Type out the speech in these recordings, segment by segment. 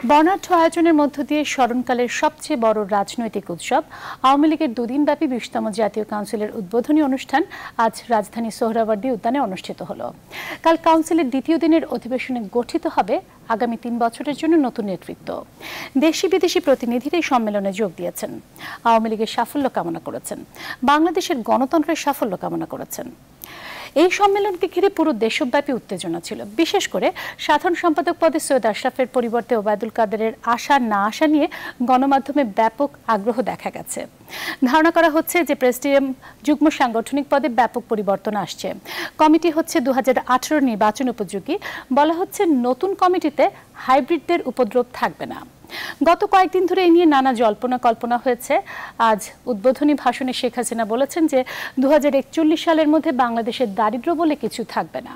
বর্ণাঢ্য আয়োজনের মধ্য দিয়ে স্মরণকালের সবচেয়ে বড় রাজনৈতিক উৎসব আওয়ামী লীগের দুদিনব্যাপী ২০তম জাতীয় কাউন্সিলের উদ্বোধনী অনুষ্ঠান আজ রাজধানীর সোহরাওয়ার্দী উদ্যানে অনুষ্ঠিত হলো। কাল কাউন্সিলের দ্বিতীয় দিনের অধিবেশনে গঠিত হবে আগামী ৩ বছরের জন্য নতুন নেতৃত্ব। দেশি বিদেশি প্রতিনিধিরা এই সম্মেলনে যোগ দিয়েছেন, আওয়ামী লীগের সাফল্য কামনা করেছেন, বাংলাদেশের গণতন্ত্রের সাফল্য কামনা করেছেন। এই সম্মেলনকে ঘিরে পুরো দেশব্যাপী উত্তেজনা ছিল, বিশেষ করে সাধারণ সম্পাদক পদে সৈয়দ আশরাফের পরিবর্তে ওবায়দুল কাদেরের আসা না আসা নিয়ে গণমাধ্যমে ব্যাপক আগ্রহ দেখা গেছে। ধারণা করা হচ্ছে যে প্রেসিডিয়াম যুগ্ম সাংগঠনিক পদে ব্যাপক পরিবর্তন আসছে। কমিটি হচ্ছে ২০১৮ নির্বাচন উপযোগী। বলা হচ্ছে নতুন কমিটিতে হাইব্রিডদের উপদ্রব থাকবে না। গত কয়েকদিন ধরে এই নিয়ে নানা জল্পনা কল্পনা হয়েছে। আজ উদ্বোধনী ভাষণে শেখ হাসিনা বলেছেন যে ২০৪১ সালের মধ্যে বাংলাদেশের দারিদ্র্য বলে কিছু থাকবে না।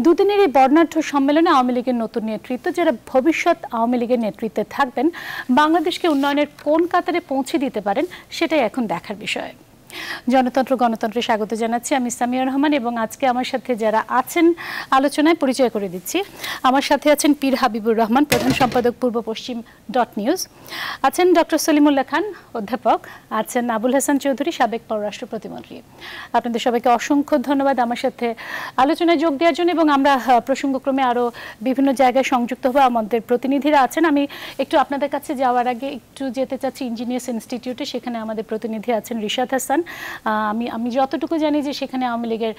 দুদিনের এই বর্ণাঢ্য সম্মেলনে আওয়ামী লীগের নতুন নেতৃত্ব, যারা ভবিষ্যৎ আওয়ামী লীগের নেতৃত্বে থাকবেন, বাংলাদেশকে উন্নয়নের কোন কাতারে পৌঁছে দিতে পারেন সেটাই এখন দেখার বিষয়। জনতন্ত্র গণতন্ত্রে স্বাগত জানাচ্ছি, আমি সামিয়া রহমান এবং আজকে আমার সাথে যারা আছেন আলোচনায় পরিচয় করে দিচ্ছি। আমার সাথে আছেন পীর হাবিবুর রহমান, প্রধান সম্পাদক পূর্ব পশ্চিম .নিউজ, আছেন ডক্টর সলিমুল্লাহ খান অধ্যাপক, আছেন আবুল হাসান চৌধুরী, সাবেক পররাষ্ট্র প্রতিমন্ত্রী। আপনাদের সবাইকে অসংখ্য ধন্যবাদ আমার সাথে আলোচনায় যোগ দেওয়ার জন্য এবং আমরা প্রসঙ্গক্রমে আরও বিভিন্ন জায়গায় সংযুক্ত হবো। আমাদের প্রতিনিধিরা আছেন। আমি একটু আপনাদের কাছে যাওয়ার আগে একটু যেতে চাচ্ছি ইঞ্জিনিয়ার্স ইনস্টিটিউটে, সেখানে আমাদের প্রতিনিধি আছেন রিশাদ হাসান। আমি যতটুকু জানি যে সেখানে আওয়ামী লীগের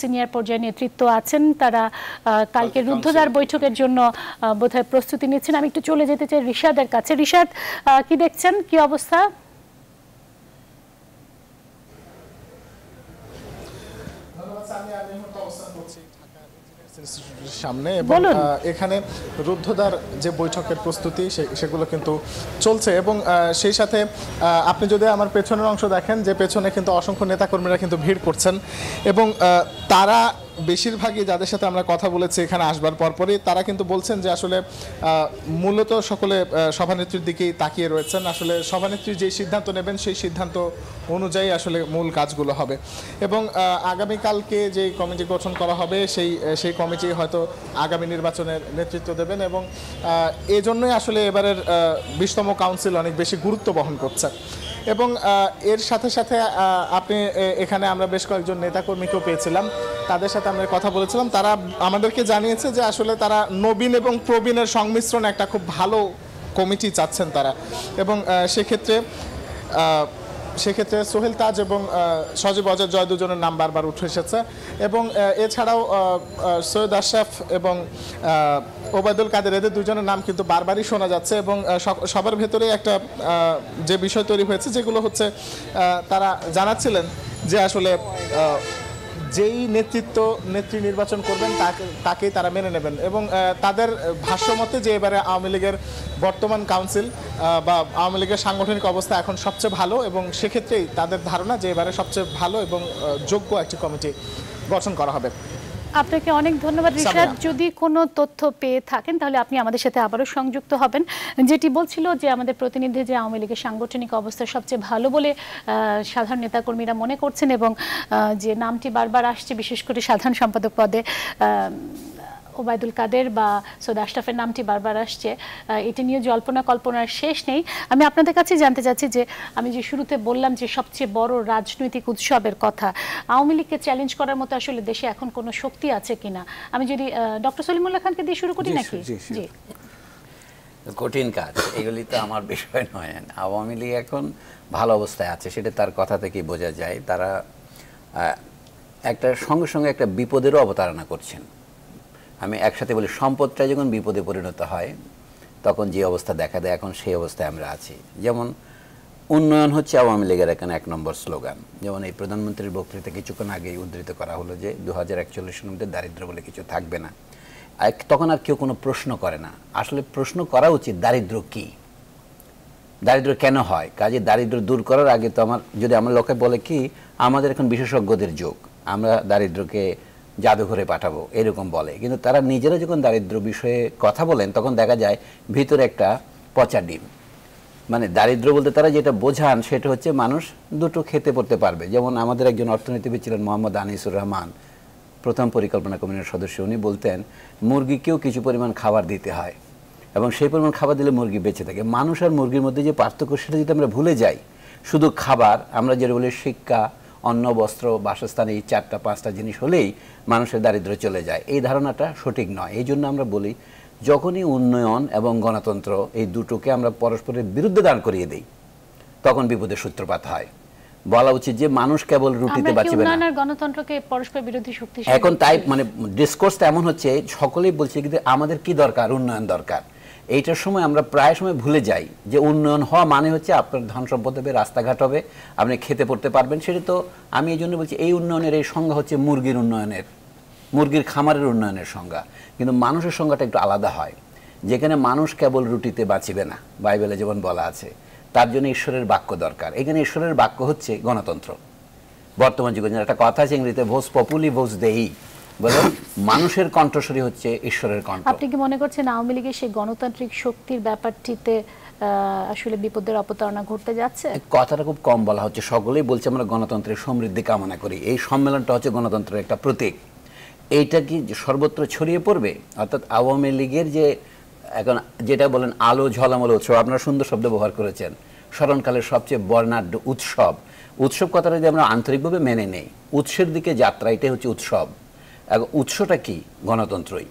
সিনিয়র পর্যায়ে নেতৃত্ব আছেন, তারা কালকে রুদ্ধদ্বার বৈঠকের জন্য বোধহয় প্রস্তুতি নিচ্ছেন। আমি একটু চলে যেতে চাই রিশাদের কাছে। রিশাদ, কি দেখছেন, কি অবস্থা? সামনে এবং এখানে রুদ্ধদ্বার যে বৈঠকের প্রস্তুতি সেগুলো কিন্তু চলছে এবং সেই সাথে আপনি যদি আমার পেছনের অংশ দেখেন যে পেছনে কিন্তু অসংখ্য নেতাকর্মীরা কিন্তু ভিড় করছেন এবং তারা বেশিরভাগই যাদের সাথে আমরা কথা বলেছি এখানে আসবার পরপরই তারা কিন্তু বলছেন যে আসলে মূলত সকলে সভানেত্রীর দিকেই তাকিয়ে রয়েছেন। আসলে সভানেত্রী যে সিদ্ধান্ত নেবেন সেই সিদ্ধান্ত অনুযায়ী আসলে মূল কাজগুলো হবে এবং আগামীকালকে যে কমিটি গঠন করা হবে সেই কমিটি হয়তো আগামী নির্বাচনের নেতৃত্ব দেবেন এবং এই জন্যই আসলে এবারের ২০তম কাউন্সিল অনেক বেশি গুরুত্ব বহন করছে এবং এর সাথে সাথে আপনি এখানে আমরা বেশ কয়েকজন নেতাকর্মীকেও পেয়েছিলাম, তাদের সাথে আমরা কথা বলেছিলাম। তারা আমাদেরকে জানিয়েছে যে আসলে তারা নবীন এবং প্রবীণের সংমিশ্রণ একটা খুব ভালো কমিটি চাচ্ছেন তারা এবং সেক্ষেত্রে সোহেল তাজ এবং সজীব অজয় জয় দুজনের নাম বারবার উঠে এসেছে এবং এছাড়াও সৈয়দ আশরাফ এবং ওবায়দুল কাদের, এদের দুজনের নাম কিন্তু বারবারই শোনা যাচ্ছে এবং সবার ভেতরে একটা যে বিষয় তৈরি হয়েছে যেগুলো হচ্ছে তারা জানাচ্ছিলেন যে আসলে যেই নেত্রী নির্বাচন করবেন তাকেই তারা মেনে নেবেন এবং তাদের ভাষ্যমতে যে এবারে আওয়ামী লীগের বর্তমান কাউন্সিল বা আওয়ামী লীগের সাংগঠনিক অবস্থা এখন সবচেয়ে ভালো এবং সেক্ষেত্রেই তাদের ধারণা যে এবারে সবচেয়ে ভালো এবং যোগ্য একটি কমিটি গঠন করা হবে। আপনাকে অনেক ধন্যবাদ রিশাদ। যদি কোনো তথ্য পেয়ে থাকেন তাহলে আপনি আমাদের সাথে আবারও সংযুক্ত হবেন। যেটি বলছিল যে আমাদের প্রতিনিধি যে আওয়ামী লীগের সাংগঠনিক অবস্থা সবচেয়ে ভালো বলে সাধারণ নেতাকর্মীরা মনে করছেন এবং যে নামটি বারবার আসছে বিশেষ করে সাধারণ সম্পাদক পদে ওবায়দুল কাদের বা সৈয়দ আশরাফের নামটি বারবার আসছে, এটি নিয়ে জল্পনা কল্পনার শেষ নেই। আমি আপনাদের কাছে জানতে চাচ্ছি যে আমি যে শুরুতে বললাম যে সবচেয়ে বড় রাজনৈতিক উৎসবের কথা, আওয়ামী লীগকে চ্যালেঞ্জ করার মতো আসলে দেশে এখন কোনো শক্তি আছে কিনা? আমি যদি ডক্টর সলিমুল্লাহ খানকে দিয়ে শুরু করি নাকি? জি, কঠিন কাজ, এগুলি তো আমার বিষয় নয়। আওয়ামী লীগ এখন ভালো অবস্থায় আছে, সেটা তার কথা থেকেই বোঝা যায়। তারা একটা সঙ্গে সঙ্গে একটা বিপদেরও অবতারণা করছেন। আমি একসাথে বলি, সম্পদটা যখন বিপদে পরিণত হয় তখন যে অবস্থা দেখা দেয় এখন সেই অবস্থায় আমরা আছি। যেমন উন্নয়ন হচ্ছে আওয়ামী লীগের এখানে ১ নম্বর স্লোগান। যেমন এই প্রধানমন্ত্রীর বক্তৃতা কিছুক্ষণ আগেই উদ্ধৃত করা হলো যে ২০৪১ সালের মধ্যে দারিদ্র্য বলে কিছু থাকবে না। তখন আর কেউ কোনো প্রশ্ন করে না। আসলে প্রশ্ন করা উচিত দারিদ্র্য কি, দারিদ্র্য কেন হয়। কাজে দারিদ্র্য দূর করার আগে তো যদি আমার লোকে বলে কি আমাদের এখন বিশেষজ্ঞদের যুগ, আমরা দারিদ্র্যকে জাদুঘরে পাঠাবো এরকম বলে, কিন্তু তারা নিজেরা যখন দারিদ্র্য বিষয়ে কথা বলেন তখন দেখা যায় ভিতরে একটা পচা ডিম। মানে দারিদ্র্য বলতে তারা যেটা বোঝান সেটা হচ্ছে মানুষ দুটো খেতে পড়তে পারবে। যেমন আমাদের একজন অর্থনীতিবিদ ছিলেন মোহাম্মদ আনিসুর রহমান, প্রথম পরিকল্পনা কমিটির সদস্য, উনি বলতেন মুরগিকেও কিছু পরিমাণ খাবার দিতে হয়, এবং সেই পরিমাণ খাবার দিলে মুরগি বেঁচে থাকে। মানুষ আর মুরগির মধ্যে যে পার্থক্য সেটা যদি আমরা ভুলে যাই, শুধু খাবার, আমরা যেটা বলি শিক্ষা, অন্ন, বস্ত্র, বাসস্থান, এই 4-5টা জিনিস হলেই মানুষের দারিদ্র্য চলে যায়, এই ধারণাটা সঠিক নয়। এই জন্য আমরা বলি যখনই উন্নয়ন এবং গণতন্ত্র এই দুটোকে আমরা পরস্পরের বিরুদ্ধে দাঁড় করিয়ে দিই তখন বিপদের সূত্রপাত হয়। বলা উচিত যে মানুষ কেবল রুটিতে বাঁচবে না, গণতন্ত্রকে পরস্পর বিরোধী শক্তি এখন তাই মানে ডিসকোর্সটা এমন হচ্ছে, সকলেই বলছে কিন্তু আমাদের কি দরকার, উন্নয়ন দরকার। এইটার সময় আমরা প্রায় সময় ভুলে যাই যে উন্নয়ন হওয়া মানে হচ্ছে আপনার ধন সম্পদ হবে, রাস্তাঘাট হবে, আপনি খেতে পড়তে পারবেন। সেটা তো আমি এই জন্য বলছি এই উন্নয়নের এই সংজ্ঞা হচ্ছে মুরগির উন্নয়নের, মুরগির খামারের উন্নয়নের সংজ্ঞা, কিন্তু মানুষের সংজ্ঞাটা একটু আলাদা হয়, যেখানে মানুষ কেবল রুটিতে বাঁচিবে না, বাইবেলে যেমন বলা আছে, তার জন্য ঈশ্বরের বাক্য দরকার। এখানে ঈশ্বরের বাক্য হচ্ছে গণতন্ত্র। বর্তমান যুগে একটা কথা আছে ইংরেজিতে, ভোস পপুলি ভোস দেই, বলে মানুষের কণ্ঠস্বরী হচ্ছে ঈশ্বরের কণ্ঠ। আপনি কি মনে করছেন আওয়ামী লীগের সেই গণতান্ত্রিক শক্তির ব্যাপারটিতে আসলে বিপদের অবতারণা ঘটতে যাচ্ছে? কথাটা খুব কম বলা হচ্ছে, সকলেই বলছে আমরা গণতন্ত্রের সমৃদ্ধি কামনা করি। এই সম্মেলনটা হচ্ছে গণতন্ত্রের একটা প্রতীক। এইটা কি সর্বত্র ছড়িয়ে পড়বে? অর্থাৎ আওয়ামী লীগের যে এখন যেটা বলেন আলো ঝলমলো উৎসব, আপনারা সুন্দর শব্দ ব্যবহার করেছেন, স্মরণকালের সবচেয়ে বর্ণাঢ্য উৎসব। উৎসব কথাটা যদি আমরা আন্তরিকভাবে মেনে নেই, উৎসের দিকে যাত্রা, এটাই হচ্ছে উৎসব। উৎসটা কি? গণতন্ত্রই।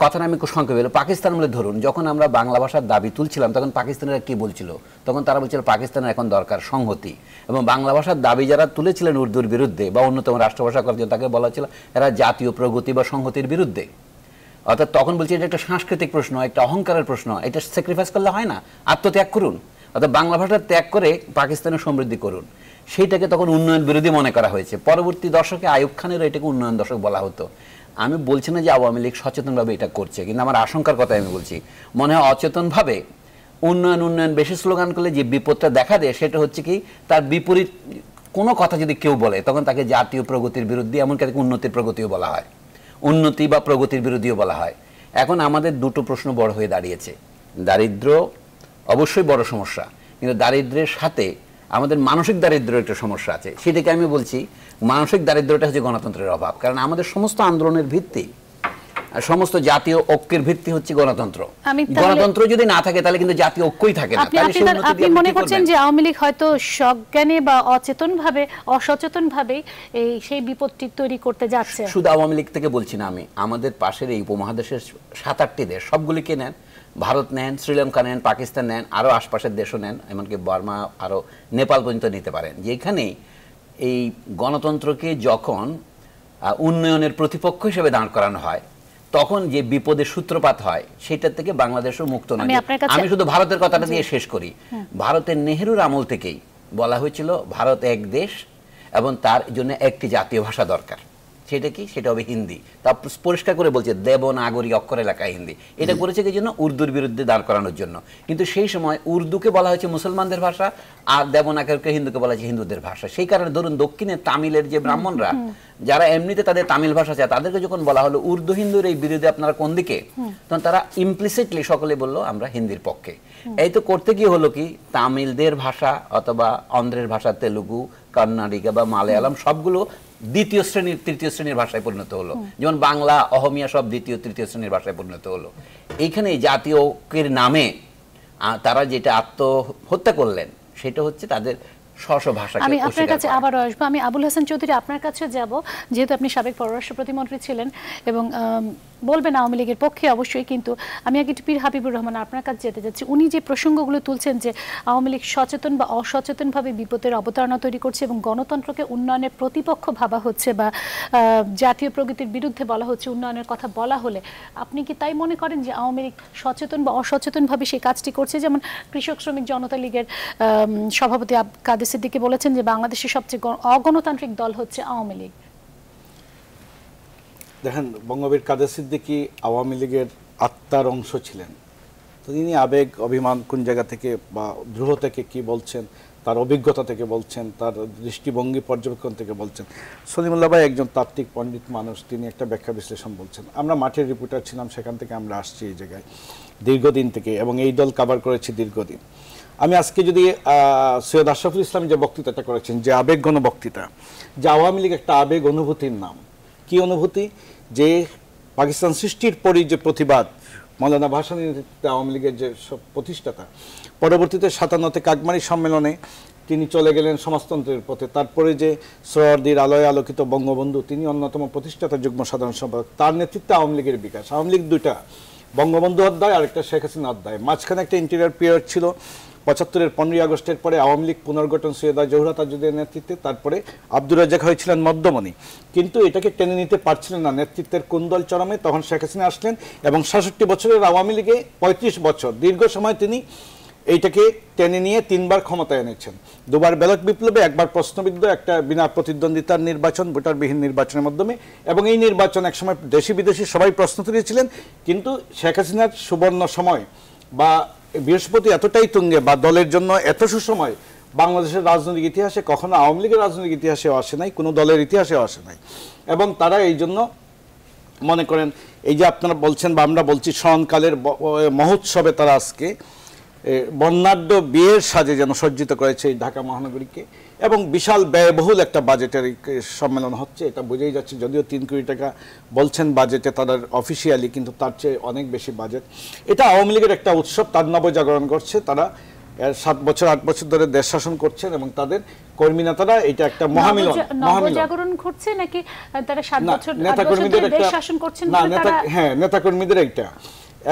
কথাটা আমি খুব সংক্ষেপে বলি, পাকিস্তান বলে ধরুন, যখন আমরা বাংলা ভাষার দাবি তুলছিলাম তখন পাকিস্তানিরা কি বলছিল? তখন তারা বলছিল পাকিস্তানের এখন দরকার সংহতি। এবং বাংলা ভাষার দাবি যারা তুলেছিলেন উর্দুর বিরুদ্ধে বা অন্যতম রাষ্ট্রভাষা করার জন্য, তাকে বলা হচ্ছিল এরা জাতীয় প্রগতি বা সংহতির বিরুদ্ধে। অর্থাৎ তখন বলছি এটা একটা সাংস্কৃতিক প্রশ্ন, একটা অহংকারের প্রশ্ন, এটা স্যাক্রিফাইস করলে হয় না, আত্মত্যাগ করুন। অর্থাৎ বাংলা ভাষা ত্যাগ করে পাকিস্তানের সমৃদ্ধি করুন। সেইটাকে তখন উন্নয়ন বিরোধী মনে করা হয়েছে। পরবর্তী দশকে আইয়ুব খানেরও এটাকে উন্নয়ন দশক বলা হতো। আমি বলছি না যে আওয়ামী লীগ সচেতনভাবে এটা করছে, কিন্তু আমার আশঙ্কার কথা আমি বলছি, মনে হয় অচেতনভাবে উন্নয়ন উন্নয়ন বেশি স্লোগান করলে যে বিপদটা দেখা দেয় সেটা হচ্ছে কি, তার বিপরীত কোনো কথা যদি কেউ বলে তখন তাকে জাতীয় প্রগতির বিরুদ্ধে, এমনকি তাকে উন্নতির প্রগতিও বলা হয়, উন্নতি বা প্রগতির বিরোধীও বলা হয়। এখন আমাদের দুটো প্রশ্ন বড় হয়ে দাঁড়িয়েছে। দারিদ্র্য অবশ্যই বড় সমস্যা, কিন্তু দারিদ্র্যের সাথে আমাদের মানসিক দারিদ্র্যের একটা সমস্যা আছে। সেটাকে আমি বলছি মানসিক দারিদ্র্যটা হচ্ছে গণতন্ত্রের অভাব। কারণ আমাদের সমস্ত আন্দোলনের ভিত্তি, সমস্ত জাতীয় ঐক্যের ভিত্তি হচ্ছে গণতন্ত্র। গণতন্ত্র যদি না থাকে তাহলে কিন্তু জাতীয় ঐক্যই থাকে না। আপনি মনে করছেন যে আওয়ামী লীগ হয়তো সজ্ঞানে বা অচেতনভাবে, অসচেতনভাবে সেই বিপদটি তৈরি করতে যাচ্ছে? শুধু আওয়ামী লীগ থেকে বলছি না আমি, আমাদের পাশের এই উপমহাদেশের 7-8টি দেশ, সবগুলিকে নেন, ভারত নেন, শ্রীলঙ্কা নেন, পাকিস্তান নেন, আরও আশপাশের দেশও নেন, এমনকি বার্মা, আরও নেপাল পর্যন্ত নিতে পারেন। যেখানে এই গণতন্ত্রকে যখন উন্নয়নের প্রতিপক্ষ হিসেবে দাঁড় করানো হয় তখন যে বিপদের সূত্রপাত হয় সেটার থেকে বাংলাদেশও মুক্ত নয়। আমি শুধু ভারতের কথাটা দিয়ে শেষ করি। ভারতের নেহেরুর আমল থেকেই বলা হয়েছিল ভারত এক দেশ এবং তার জন্য একটি জাতীয় ভাষা দরকার। সেটা কি? সেটা হবে হিন্দি। তা পরিষ্কার করে বলছে দেবনাগরী অক্ষর এলাকায় হিন্দি। এটা করেছে কি জন্য? উর্দুর বিরুদ্ধে দাঁড় করানোর জন্য। কিন্তু সেই সময় উর্দুকে বলা হয়েছে মুসলমানদের ভাষা, আর দেবনাগরীকে হিন্দুকে বলা হয়েছে হিন্দুদের ভাষা। সেই কারণে ধরুন দক্ষিণে তামিলের যে ব্রাহ্মণরা, যারা এমনিতে তাদের তামিল ভাষা চায়, তাদেরকে যখন বলা হলো উর্দু হিন্দুর এই বিরোধী আপনারা কোন দিকে, তখন তারা ইমপ্লিসিটলি সকলে বললো আমরা হিন্দির পক্ষে। এই তো করতে গিয়ে হলো কি, তামিলদের ভাষা অথবা অন্ধ্রের ভাষা, তেলুগু, কর্ণাটিকা বা মালায়ালাম সবগুলো দ্বিতীয় শ্রেণীর, তৃতীয় শ্রেণীর ভাষায় পরিণত হলো। যেমন বাংলা, অহমিয়া সব দ্বিতীয়, তৃতীয় শ্রেণীর ভাষায় পরিণত হলো। এইখানে জাতীয় ঐক্যের নামে তারা যেটা আত্মহত্যা করলেন সেটা হচ্ছে তাদের ভাষাকে। আমি আপনার কাছে আবার আসবো। আমি আবুল হাসান চৌধুরী আপনার কাছে যাব, যেহেতু আপনি সাবেক পররাষ্ট্র প্রতিমন্ত্রী ছিলেন এবং বলবেন আওয়ামী লীগের পক্ষে অবশ্যই, কিন্তু আমি আগে পীর হাবিবুর রহমান আপনার কাছে যেতে যাচ্ছি। উনি যে প্রসঙ্গগুলো তুলছেন যে আওয়ামী লীগ সচেতন বা অসচেতনভাবে বিপদের অবতারণা তৈরি করছে এবং গণতন্ত্রকে উন্নয়নের প্রতিপক্ষ ভাবা হচ্ছে বা জাতীয় প্রগতির বিরুদ্ধে বলা হচ্ছে, উন্নয়নের কথা বলা হলে আপনি কি তাই মনে করেন যে আওয়ামী লীগ সচেতন বা অসচেতনভাবে সেই কাজটি করছে? যেমন কৃষক শ্রমিক জনতা লীগের সভাপতি কাদের সিদ্দিকী বলেছেন যে বাংলাদেশের সবচেয়ে অগণতান্ত্রিক দল হচ্ছে আওয়ামী লীগ। দেখেন, বঙ্গবীর কাদের সিদ্দিকী আওয়ামী লীগের আত্মার অংশ ছিলেন। তো তিনি আবেগ অভিমান কোন জায়গা থেকে বা দ্রুহ থেকে কি বলছেন, তার অভিজ্ঞতা থেকে বলছেন, তার দৃষ্টিভঙ্গি পর্যবেক্ষণ থেকে বলছেন। সলিমুল্লাহ ভাই একজন তাত্ত্বিক পণ্ডিত মানুষ, তিনি একটা ব্যাখ্যা বিশ্লেষণ বলছেন। আমরা মাঠের রিপোর্টার ছিলাম, সেখান থেকে আমরা আসছি এই জায়গায় দীর্ঘদিন থেকে, এবং এই দল কাভার করেছি দীর্ঘদিন। আমি আজকে যদি সৈয়দ আশরাফুল ইসলাম যে বক্তৃতাটা করেছেন, যে আবেগঘন বক্তৃতা, যে আওয়ামী লীগ একটা আবেগ অনুভূতির নাম। কি অনুভূতি? যে পাকিস্তান সৃষ্টির পরই যে প্রতিবাদ, মৌলানা ভাসানী নেতৃত্বে আওয়ামী লীগের যে সব প্রতিষ্ঠাতা, পরবর্তীতে 57-তে কাকমারি সম্মেলনে তিনি চলে গেলেন সমাজতন্ত্রের পথে। তারপরে যে সোহরাওয়ার্দীর আলোয় আলোকিত বঙ্গবন্ধু, তিনি অন্যতম প্রতিষ্ঠাতা যুগ্ম সাধারণ সম্পাদক, তার নেতৃত্বে আওয়ামী লীগের বিকাশ। আওয়ামী লীগ দুইটা, বঙ্গবন্ধু অধ্যায় আর একটা শেখ হাসিনা অধ্যায়। মাঝখানে একটা ইন্টেরিয়র পিরিয়ড ছিল 75-এর 15ই আগস্টের পরে আওয়ামী লীগ পুনর্গঠন সৈয়দা জহুরা তাজুদ্দিনের নেতৃত্বে, তারপরে আব্দুর রাজ্জাক হয়েছিলেন মধ্যমণি, কিন্তু এটাকে টেনে নিতে পারছিলেন না নেতৃত্বের কুন্দল চরমে। তখন শেখ হাসিনা আসলেন এবং 66 বছরের আওয়ামী লীগে 35 বছর দীর্ঘ সময় তিনি এইটাকে টেনে নিয়ে 3বার ক্ষমতায় এনেছেন। 2বার ব্যালট বিপ্লবে, 1বার প্রশ্নবিদ্ধ, একটা বিনা প্রতিদ্বন্দ্বিতার নির্বাচন, ভোটারবিহীন নির্বাচনের মাধ্যমে। এবং এই নির্বাচন একসময় দেশি বিদেশি সবাই প্রশ্ন তুলেছিলেন, কিন্তু শেখ হাসিনার সুবর্ণ সময় বা বৃহস্পতি এতটাই তুঙ্গে বা দলের জন্য এত সুসময় বাংলাদেশের রাজনৈতিক ইতিহাসে কখনো আওয়ামী লীগের রাজনৈতিক ইতিহাসেও আসে নাই, কোনো দলের ইতিহাসেও আসে নাই। এবং তারা এই জন্য মনে করেন, এই যে আপনারা বলছেন বা আমরা বলছি, স্মরণকালের মহোৎসবে তারা আজকে বর্ণাঢ্য বিয়ের সাজে যেন সজ্জিত করেছে এই ঢাকা মহানগরীকে। এবং বিশাল ব্যয়বহুল একটা বাজেটের সম্মেলন হচ্ছে, এটা বোঝাই যাচ্ছে। যদিও 3 কোটি টাকা বলছেন বাজেটে তাদের অফিসিয়ালি, কিন্তু তার চেয়ে অনেক বেশি বাজেট। এটা আওয়ামী লীগের একটা উৎসব, তার নবজাগরণ করছে। তারা 7 বছর 8 বছর ধরে দেশ শাসন করছেন এবং তাদের কর্মী নেতারা এটা একটা মহামিলন নবজাগরণ ঘটছে নাকি তারা 7 বছর 8 বছর ধরে দেশ শাসন করছেন? না, হ্যাঁ, নেতা কর্মীদের এইটা।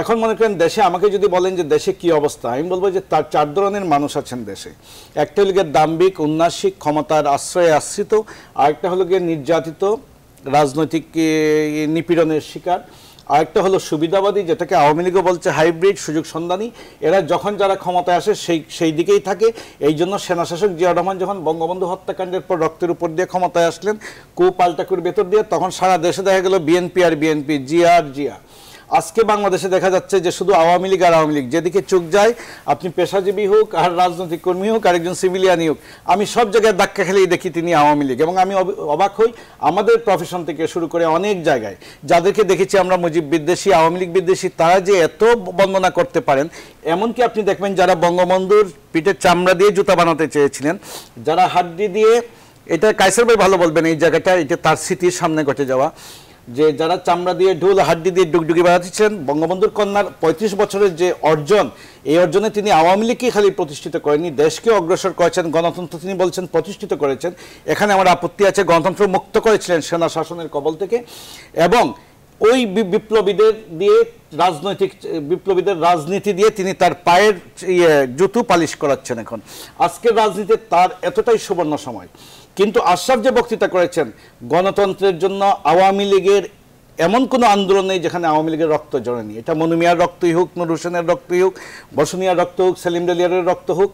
এখন মনে করেন দেশে, আমাকে যদি বলেন যে দেশে কি অবস্থা, আমি বলবো যে তার 4 ধরনের মানুষ আছেন দেশে। একটা হলো গিয়ে দাম্ভিক, উন্নাসিক, ক্ষমতার আশ্রয়ে আশ্রিত, আরেকটা হলো গিয়ে নির্যাতিত, রাজনৈতিক নিপীড়নের শিকার, আরেকটা হলো সুবিধাবাদী, যেটাকে আওয়ামী লীগও বলছে হাইব্রিড, সুযোগ সন্ধানী। এরা যখন যারা ক্ষমতায় আসে সেই দিকেই থাকে। এই জন্য সেনাশাসক জিয়াউর রহমান যখন বঙ্গবন্ধু হত্যাকাণ্ডের পর রক্তের উপর দিয়ে ক্ষমতায় আসলেন, পাল্টাকুর ভেতর দিয়ে, তখন সারা দেশে দেখা গেল বিএনপি আর বিএনপি, জিয়া আর জিয়া। আজকে বাংলাদেশে দেখা যাচ্ছে যে শুধু আওয়ামী লীগ আর আওয়ামী লীগ, যেদিকে চোখ যায়, আপনি পেশাজীবী হোক আর রাজনৈতিক কর্মী হোক, আরেকজন সিভিলিয়ানই হোক, আমি সব জায়গায় ধাক্কা খেলেই দেখি তিনি আওয়ামী লীগ। এবং আমি অবাক হই, আমাদের প্রফেশন থেকে শুরু করে অনেক জায়গায় যাদেরকে দেখেছি আমরা মুজিব বিদ্বেষী, আওয়ামী লীগ বিদ্বেষী, তারা যে এত বন্দনা করতে পারেন। এমনকি আপনি দেখবেন যারা বঙ্গবন্ধুর পিঠের চামড়া দিয়ে জুতা বানাতে চেয়েছিলেন, যারা হাড্ডি দিয়ে, এটা কায়সার ভাই ভালো বলবেন এই জায়গাটা, এটা তার স্মৃতির সামনে ঘটে যাওয়া, যে যারা চামড়া দিয়ে, ঢোল হাড্ডি দিয়ে ডুগডুগি বানাচ্ছেন, বঙ্গবন্ধুর কন্যার 35 বছরের যে অর্জন, এই অর্জনে তিনি আওয়ামী লীগকে খালি প্রতিষ্ঠিত করেননি, দেশকে অগ্রসর করেছেন, গণতন্ত্র তিনি বলছেন প্রতিষ্ঠিত করেছেন। এখানে আমার আপত্তি আছে, গণতন্ত্র মুক্ত করেছিলেন সেনা শাসনের কবল থেকে। এবং ওই বিপ্লবীদের দিয়ে, রাজনৈতিক বিপ্লবীদের রাজনীতি দিয়ে তিনি তার পায়ের জুতো পালিশ করাচ্ছেন। এখন আজকের রাজনীতিতে তার এতটাই সুবর্ণ সময়। কিন্তু আশরাফ যে বক্তৃতা করেছেন, গণতন্ত্রের জন্য আওয়ামী লীগের এমন কোনো আন্দোলন নেই যেখানে আওয়ামী লীগের রক্ত জড়েনি। এটা মনুমিয়ার রক্তই হোক, নুর হোসেনের রক্তই হোক, বসুনিয়ার রক্ত হোক, সেলিম ডালিয়ারের রক্ত হোক,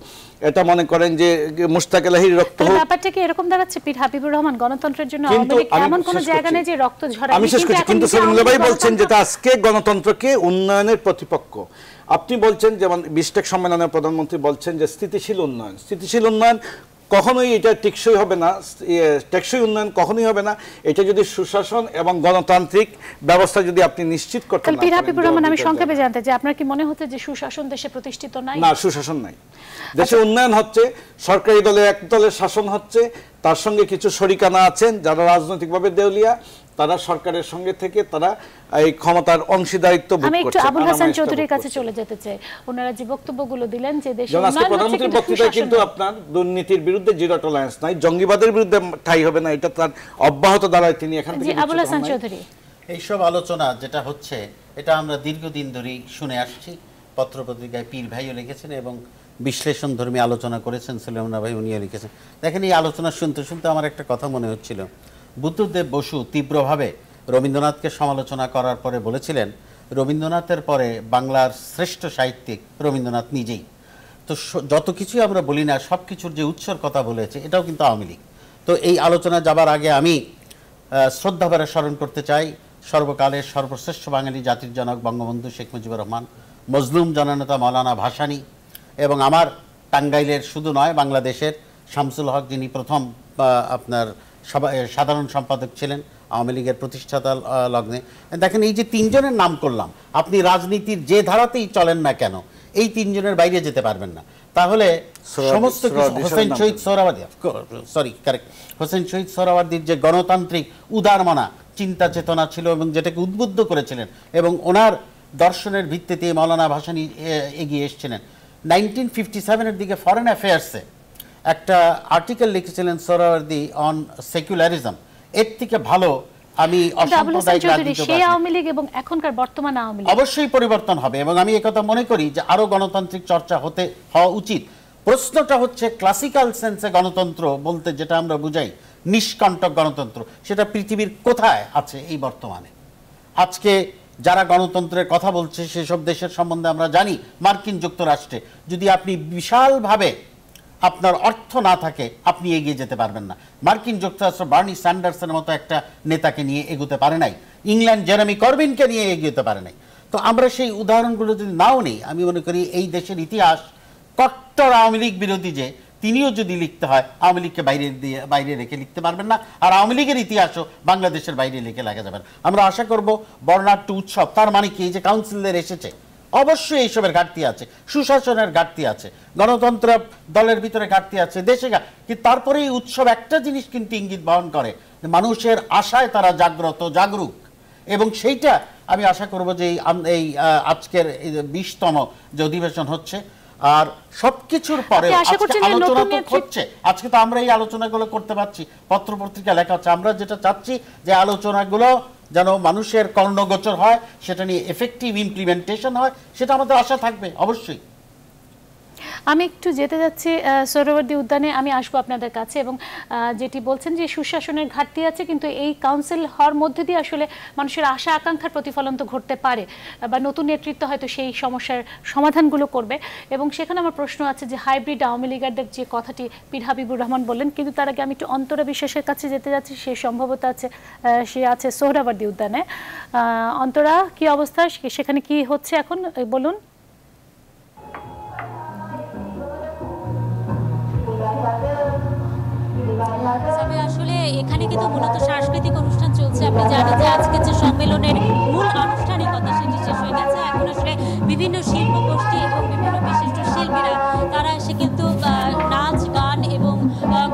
এটা মনে করেন যে মুশতাক এলাহির রক্ত হোক। ব্যাপারটা কি এরকম দাঁড়াচ্ছে পীর হাবিবুর রহমান, গণতন্ত্রের জন্য আওয়ামী লীগ এমন কোনো জায়গা নেই যে রক্ত ঝরায়? আমি শেষ করছি, কিন্তু সেলিম ভাই বলছেন যেটা আজকে গণতন্ত্রকে উন্নয়নের প্রতিপক্ষ। আপনি বলছেন যেমন বিশটেক সম্মেলনে প্রধানমন্ত্রী বলছেন যে স্থিতিশীল উন্নয়ন, স্থিতিশীল উন্নয়ন কখনোই এটা টেকসই হবে না, টেকসই উন্নয়ন কখনোই হবে না। এটা যদি সুশাসন এবং গণতান্ত্রিক ব্যবস্থা যদি আপনি নিশ্চিত করতে না পারেন। আমি সংক্ষেপে জানতে চাই, আপনার কি মনে হচ্ছে যে সুশাসন দেশে প্রতিষ্ঠিত নাই? না, সুশাসন নাই দেশে। উন্নয়ন হচ্ছে, সরকারি দলে এক দলের শাসন হচ্ছে, তার সঙ্গে কিছু শরিকানা আছেন যারা রাজনৈতিকভাবে দেউলিয়া, তারা সরকারের সঙ্গে থেকে তারা এই ক্ষমতার অংশীদারিত্ব ভোগ করছে। আমি একটু আবুল হাসান চৌধুরীর কাছে চলে যেতে চাই। ওনারা যে বক্তব্যগুলো দিলেন যে দেশে প্রধানমন্ত্রীর বক্তৃতায় কিন্তু আপনার দুর্নীতির বিরুদ্ধে জিরো টলারেন্স নাই, জঙ্গিবাদের বিরুদ্ধে ঠাই হবে না, এটা তার অব্যাহত দ্বারায় তিনি এখান থেকে। আবুল হাসান চৌধুরী, এইসব আলোচনা যেটা হচ্ছে এটা আমরা দীর্ঘদিন ধরেই শুনে আসছি। পত্রপত্রিকায় পীর ভাইও লিখেছেন এবং বিশ্লেষণ ধর্মী আলোচনা করেছেন, সুলেমান ভাই উনিও লিখেছেন। দেখেন, এই আলোচনা শুনতে শুনতে আমার একটা কথা মনে হচ্ছিল। বুদ্ধদেব বসু তীব্রভাবে রবীন্দ্রনাথকে সমালোচনা করার পরে বলেছিলেন, রবীন্দ্রনাথের পরে বাংলার শ্রেষ্ঠ সাহিত্যিক রবীন্দ্রনাথ নিজেই। তো যত কিছুই আমরা বলি না, সব কিছুর যে উৎসর কথা বলেছে এটাও কিন্তু আওয়ামী লীগ। তো এই আলোচনা যাবার আগে আমি শ্রদ্ধাভরে স্মরণ করতে চাই সর্বকালের সর্বশ্রেষ্ঠ বাঙালি জাতির জনক বঙ্গবন্ধু শেখ মুজিবুর রহমান, মজলুম জননেতা মৌলানা ভাসানী, এবং আমার টাঙ্গাইলের শুধু নয় বাংলাদেশের শামসুল হক, যিনি প্রথম আপনার সাধারণ সম্পাদক ছিলেন আওয়ামী লীগের প্রতিষ্ঠাতা লগ্নে। দেখেন, এই যে 3 জনের নাম করলাম, আপনি রাজনীতির যে ধারাতেই চলেন না কেন এই 3 জনের বাইরে যেতে পারবেন না। তাহলে সমস্ত হোসেন শহীদ সোহরাওয়ার্দী, হোসেন শহীদ সোহরাওয়ার্দীর যে গণতান্ত্রিক উদারমনা চিন্তা চেতনা ছিল এবং যেটাকে উদ্বুদ্ধ করেছিলেন, এবং ওনার দর্শনের ভিত্তিতে মৌলানা ভাসানী এগিয়ে এসেছিলেন। 1957-এর দিকে ফরেন অ্যাফেয়ার্সে একটা আর্টিকেল লিখেছিলেন সোহরাওয়ার্দী অন সেকুলারিজম। এর থেকে ভালো আমি অসাম্প্রদায়িক সেই আওয়ামী লীগ এবং এখনকার বর্তমান আওয়ামী লীগ অবশ্যই পরিবর্তন হবে, এবং আমি একথা মনে করি যে আরো গণতান্ত্রিক চর্চা হওয়া উচিত। প্রশ্নটা হচ্ছে ক্লাসিক্যাল সেন্সে গণতন্ত্র বলতে যেটা আমরা বুঝাই, নিষ্কণ্টক গণতন্ত্র, সেটা পৃথিবীর কোথায় আছে এই বর্তমানে? আজকে যারা গণতন্ত্রের কথা বলছে সেসব দেশের সম্বন্ধে আমরা জানি। মার্কিন যুক্তরাষ্ট্রে যদি আপনি বিশালভাবে আপনার অর্থ না থাকে আপনি এগিয়ে যেতে পারবেন না। মার্কিন যুক্তরাষ্ট্র বার্নি স্যান্ডার্সের মতো একটা নেতাকে নিয়ে এগোতে পারে নাই, ইংল্যান্ড জেরেমি করবিনকে নিয়ে এগোতে পারে নাই। তো আমরা সেই উদাহরণগুলো যদি নাও নেই, আমি মনে করি এই দেশের ইতিহাস কট্টর আওয়ামী লীগ বিরোধী যে তিনিও যদি লিখতে হয় আওয়ামী লীগকে বাইরে রেখে লিখতে পারবেন না, আর আওয়ামী লীগের ইতিহাসও বাংলাদেশের বাইরে লিখে লেখা যাবে না। আমরা আশা করব বর্ণাঢ্য উৎসব, তার মানে কি যে কাউন্সিলর এসেছে, অবশ্যই এইসবের ঘাটতি আছে, সুশাসনের ঘাটতি আছে, গণতন্ত্র দলের ভিতরে ঘাটতি আছে, দেশে কিন্তু তারপরে এই উৎসব একটা জিনিস কিন্তু ইঙ্গিত বহন করে, মানুষের আশায় তারা জাগরুক, এবং সেইটা আমি আশা করব যে এই আজকের 20তম যে অধিবেশন হচ্ছে আর সবকিছুর পরে আলোচনা তো হচ্ছে, আজকে তো আমরা এই আলোচনাগুলো করতে পারছি, পত্রপত্রিকা লেখা হচ্ছে। আমরা যেটা চাচ্ছি যে আলোচনাগুলো যেন মানুষের কর্ণগোচর হয়, সেটা নিয়ে এফেক্টিভ ইমপ্লিমেন্টেশন হয়, সেটা আমাদের আশা থাকবে অবশ্যই। আমি একটু যেতে যাচ্ছি সোহরাওয়ার্দী উদ্যানে, আমি আসবো আপনাদের কাছে, এবং যেটি বলছেন যে সুশাসনের ঘাটতি আছে, কিন্তু এই কাউন্সিল হওয়ার মধ্যে দিয়ে আসলে মানুষের আশা আকাঙ্ক্ষার প্রতিফলন তো ঘটতে পারে, বা নতুন নেতৃত্ব হয়তো সেই সমস্যার সমাধানগুলো করবে। এবং সেখানে আমার প্রশ্ন আছে যে হাইব্রিড আওয়ামী লীগারদের যে কথাটি পীর হাবিবুর রহমান বললেন, কিন্তু তার আগে আমি একটু অন্তরা বিশ্বাসের কাছে যেতে যাচ্ছি, সে সম্ভবত সে আছে সোহরাওয়ার্দী উদ্যানে। অন্তরা, কি অবস্থা সেখানে, কি হচ্ছে এখন বলুন? আসলে এখানে কিন্তু মূলত সাংস্কৃতিক অনুষ্ঠান চলছে। আপনি জানেন যে আজকে যে সম্মেলনের মূল আনুষ্ঠানিকতা সেটি শেষ হয়ে গেছে। এখন আসলে বিভিন্ন শিল্প গোষ্ঠী এবং বিভিন্ন বিশিষ্ট শিল্পীরা তারা এসে কিন্তু নাচ, গান এবং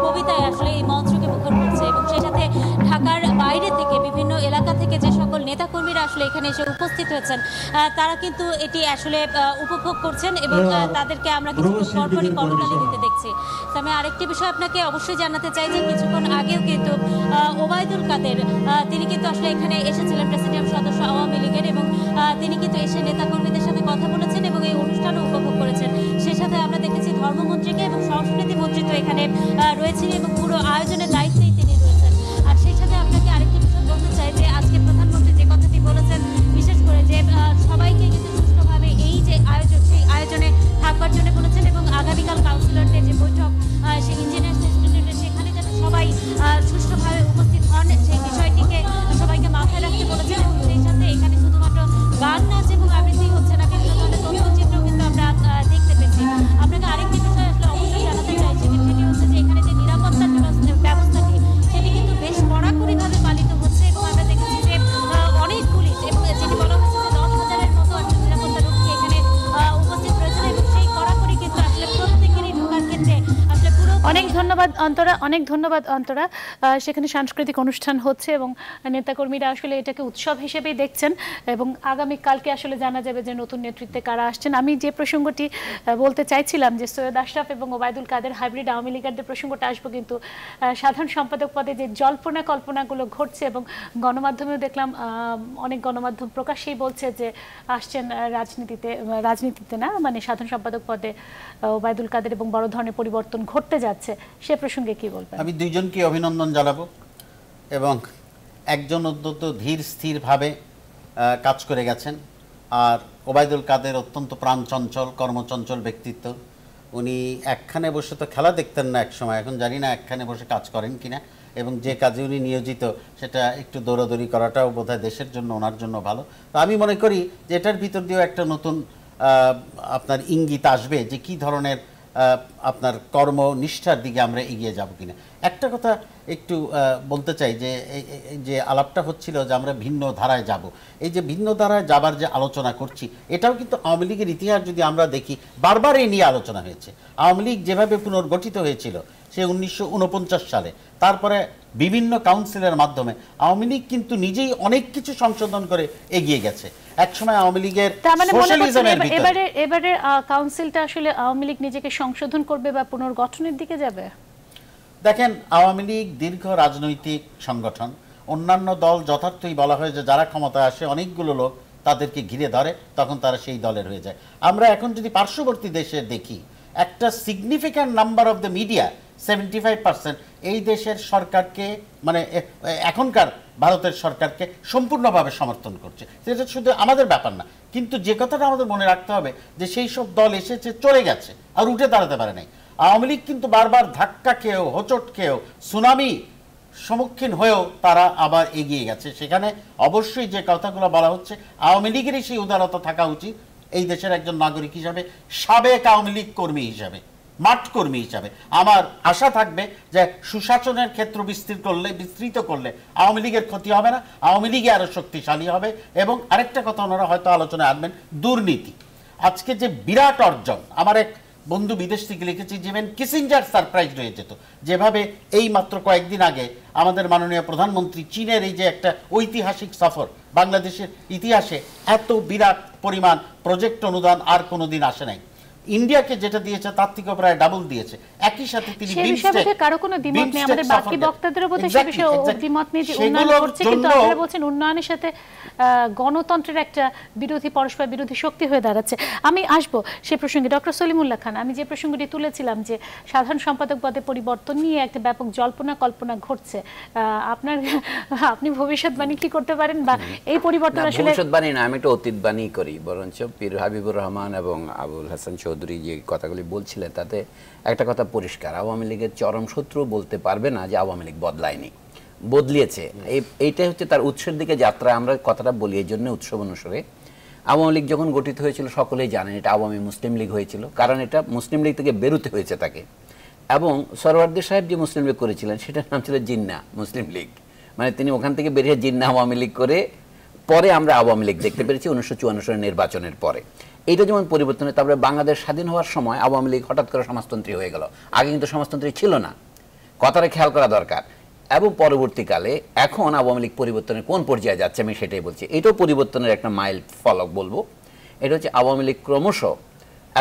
কবিতায় আসলে এই মঞ্চকে মুখর করছে, এবং সেই সাথে ঢাকার বাইরে থেকে বিভিন্ন এলাকা থেকে যে সকল নেতাকর্মীরা আসলে এখানে এসে উপস্থিত হয়েছেন তারা কিন্তু এটি আসলে উপভোগ করছেন, এবং তাদেরকে আমরা কিছু পরপরই করতালি দিতে দেখছি। তো আমি আরেকটি বিষয় আপনাকে অবশ্যই জানাতে চাই যে কিছুক্ষণ আগেও কিন্তু ওবায়দুল কাদের তিনি কিন্তু আসলে এখানে এসেছিলেন, প্রেসিডিয়াম সদস্য আওয়ামী লীগের, এবং তিনি কিন্তু এসে নেতাকর্মীদের সাথে কথা বলেছেন এবং এই অনুষ্ঠানও উপভোগ করেছেন। সেই সাথে আমরা দেখেছি ধর্মমন্ত্রীকে এবং সংস্কৃতি মন্ত্রী তো এখানে রয়েছেন এবং পুরো আয়োজনের দায়িত্বেই তিনি রয়েছেন। আর সেই সাথে আপনাকে আরেকটি বিষয় বলতে চাই যে আজকে প্রধানমন্ত্রী যে কথাটি বলেছেন, বিশেষ করে যে সবাইকে কিন্তু সুষ্ঠুভাবে এই যে আয়োজন সেই আয়োজনে থাকবার জন্য বলেছেন, এবং আগামীকাল কাউন্সিলরদের যে বৈঠক সেই ইঞ্জিনিয়ার্স ইনস্টিটিউটে সেখানে যেন সবাই সুষ্ঠুভাবে উপস্থিত হন সেই বিষয়টিকে সবাইকে মাথায় রাখতে বলেছেন। এবং সেই সাথে এখানে শুধুমাত্র গান, নাচ এবং আবৃত্তি হচ্ছে না, বিভিন্ন ধরনের তথ্যচিত্র কিন্তু আমরা দেখতে পেয়েছি। আপনাকে আরেকটি বিষয় আসলে অবশ্যই জানাতে চাইছি, সেটি হচ্ছে যে এখানে যে নিরাপত্তার ব্যবস্থাটি সেটি কিন্তু বেশ কড়াকড়িভাবে পালিত হচ্ছে, এবং আমরা দেখেছি যে অনেক পুলিশ, এবং যেটি বলা হচ্ছে যে 10,000-এর মতো নিরাপত্তা রক্ষী এখানে উপস্থিত রয়েছেন, এবং সেই কড়াকড়ি কিন্তু আসলে প্রত্যেকেরই ঢোকার ক্ষেত্রে আসলে পুরো। অনেক ধন্যবাদ অন্তরা, অনেক ধন্যবাদ অন্তরা। সেখানে সাংস্কৃতিক অনুষ্ঠান হচ্ছে এবং নেতাকর্মীরা আসলে এটাকে উৎসব হিসেবেই দেখছেন, এবং আগামীকালকে আসলে জানা যাবে যে নতুন নেতৃত্বে কারা আসছেন। আমি যে প্রসঙ্গটি বলতে চাইছিলাম যে সৈয়দ আশরাফ এবং ওবায়দুল কাদের হাইব্রিড আওয়ামী লীগারদের প্রসঙ্গটা আসবো, কিন্তু সাধারণ সম্পাদক পদে যে জল্পনা কল্পনাগুলো ঘটছে, এবং গণমাধ্যমেও দেখলাম অনেক গণমাধ্যম প্রকাশ্যেই বলছে যে আসছেন রাজনীতিতে না, মানে সাধারণ সম্পাদক পদে ওবায়দুল কাদের, এবং বড় ধরনের পরিবর্তন ঘটতে যাচ্ছে, সে প্রসঙ্গে কি বলবেন? আমি দুইজনকে অভিনন্দন জানাবো, এবং একজন অত্যন্ত ধীর স্থিরভাবে কাজ করে গেছেন, আর ওবায়দুল কাদের অত্যন্ত প্রাণচঞ্চল, কর্মচঞ্চল ব্যক্তিত্ব। উনি একখানে বসে তো খেলা দেখতেন না এক সময়, এখন জানি না একখানে বসে কাজ করেন কিনা, এবং যে কাজে উনি নিয়োজিত সেটা একটু দৌড়াদৌড়ি করাটাও বোধহয় দেশের জন্য, ওনার জন্য ভালো। তো আমি মনে করি যে এটার ভিতর দিয়েও একটা নতুন আপনার ইঙ্গিত আসবে যে কি ধরনের আপনার কর্মনিষ্ঠার দিকে আমরা এগিয়ে যাব কিনা। একটা কথা একটু বলতে চাই যে আলাপটা হচ্ছিল যে আমরা ভিন্ন ধারায় যাব, এই যে ভিন্ন ধারায় যাবার যে আলোচনা করছি, এটাও কিন্তু আওয়ামী লীগের ইতিহাস যদি আমরা দেখি বারবার এই নিয়ে আলোচনা হয়েছে। আওয়ামী লীগ যেভাবে পুনর্গঠিত হয়েছিল সে 1949 সালে, তারপরে বিভিন্ন কাউন্সিলের মাধ্যমে আওয়ামী লীগ কিন্তু নিজেই অনেক কিছু সংশোধন করে এগিয়ে গেছে। একসময় আওয়ামী লীগের তার মানে মনে করছেন সোশ্যালিজমের ভিতরে এবারে কাউন্সিলটা আসলে আওয়ামী লীগ নিজেকে সংশোধন করবে বা পুনর্গঠনের দিকে যাবে? দেখেন, আওয়ামী লীগ দীর্ঘ রাজনৈতিক সংগঠন। অন্যান্য দল যথার্থই বলা হয় যে যারা ক্ষমতায় আসে অনেকগুলো লোক তাদেরকে ঘিরে ধরে, তখন তারা সেই দলের হয়ে যায়। আমরা এখন যদি পার্শ্ববর্তী দেশে দেখি, একটা significant number of the media 75% এই দেশের সরকারকে, মানে এখনকার ভারতের সরকারকে সম্পূর্ণভাবে সমর্থন করছে। সেটা শুধু আমাদের ব্যাপার না, কিন্তু যে কথাটা আমাদের মনে রাখতে হবে যে সেই সব দল এসেছে, চলে গেছে, আর উঠে দাঁড়াতে পারে নাই। আওয়ামী লীগ কিন্তু বারবার ধাক্কা খেয়েও, হোঁচট খেয়েও, সুনামি সম্মুখীন হয়েও তারা আবার এগিয়ে গেছে। সেখানে অবশ্যই যে কথাগুলো বলা হচ্ছে, আওয়ামী লীগেরই সেই উদারতা থাকা উচিত এই দেশের একজন নাগরিক হিসাবে, সাবেক আওয়ামী লীগ কর্মী হিসাবে, মাঠ কর্মী হিসাবে। আমার আশা থাকবে যে সুশাসনের ক্ষেত্র বিস্তৃত করলে আওয়ামী লীগের ক্ষতি হবে না, আওয়ামী লীগে আরো শক্তিশালী হবে। এবং আরেকটা কথা ওনারা হয়তো আলোচনায় আনবেন, দুর্নীতি। আজকে যে বিরাট অর্জন, আমার এক বন্ধু বিদেশ থেকে লিখেছি, যেমন কিসিঞ্জার সারপ্রাইজ হয়ে যেত যেভাবে এই মাত্র কয়েকদিন আগে আমাদের মাননীয় প্রধানমন্ত্রী চীনের এই যে একটা ঐতিহাসিক সফর, বাংলাদেশের ইতিহাসে এত বিরাট পরিমাণ প্রজেক্ট অনুদান আর কোনোদিন আসে নাই। ইন্ডিয়াকে যেটা দিয়েছে তার থেকে প্রায় ডাবল দিয়েছে। একই সাথে তিনি কারো কোনো দ্বিমত নেই, আমাদের বাকি বক্তাদেরও বোধহয় সে বিষয়ে দ্বিমত নেই যে উন্নয়ন করছে, কিন্তু আপনারা বলছেন উন্নয়নের সাথে গণতন্ত্রের একটা পরস্পর বিরোধী শক্তি হয়ে দাঁড়াচ্ছে। আমি আসবো সে প্রসঙ্গে। ডক্টর সলিমুল্লাহ খান, আমি যে প্রসঙ্গটি তুলেছিলাম যে সাধারণ সম্পাদক পদে পরিবর্তন নিয়ে একটা ব্যাপক জল্পনা কল্পনা ঘটছে, আপনি ভবিষ্যৎবাণী কি করতে পারেন, বা এই পরিবর্তন আসলে? ভবিষ্যৎবাণী না, আমি একটা অতীতবাণী করি। বরঞ্চ পীর হাবিবুর রহমান এবং আবুল হাসান চৌধুরী যে কথাগুলি বলছিলেন, তাতে একটা কথা পরিষ্কার, আওয়ামী লীগের চরম শত্রু বলতে পারবে না যে আওয়ামী লীগ বদলায়নি, বদলিয়েছে। এইটাই হচ্ছে তার উৎসের দিকে যাত্রা। আমরা কথাটা বলি এই জন্য উৎসব অনুসারে। আওয়ামী লীগ যখন গঠিত হয়েছিল সকলেই জানেন এটা আওয়ামী মুসলিম লীগ হয়েছিল, কারণ এটা মুসলিম লীগ থেকে বেরোতে হয়েছে তাকে। এবং সরওয়ার্দী সাহেব যে মুসলিম লীগ করেছিলেন সেটার নাম ছিল জিন্না মুসলিম লীগ, মানে তিনি ওখান থেকে বেরিয়ে জিন্না আওয়ামী লীগ করে পরে আমরা আওয়ামী লীগ দেখতে পেরেছি 1954 সালের নির্বাচনের পরে। এইটা যেমন পরিবর্তন হয়। তারপরে বাংলাদেশ স্বাধীন হওয়ার সময় আওয়ামী লীগ হঠাৎ করে সমাজতন্ত্রী হয়ে গেল। আগে কিন্তু সমাজতন্ত্রী ছিল না, কথাটা খেয়াল করা দরকার। এবং পরবর্তীকালে এখন আওয়ামী লীগ পরিবর্তনের কোন পর্যায়ে যাচ্ছে আমি সেটাই বলছি। এটাও পরিবর্তনের একটা মাইল ফলক বলবো। এটা হচ্ছে আওয়ামী লীগ ক্রমশ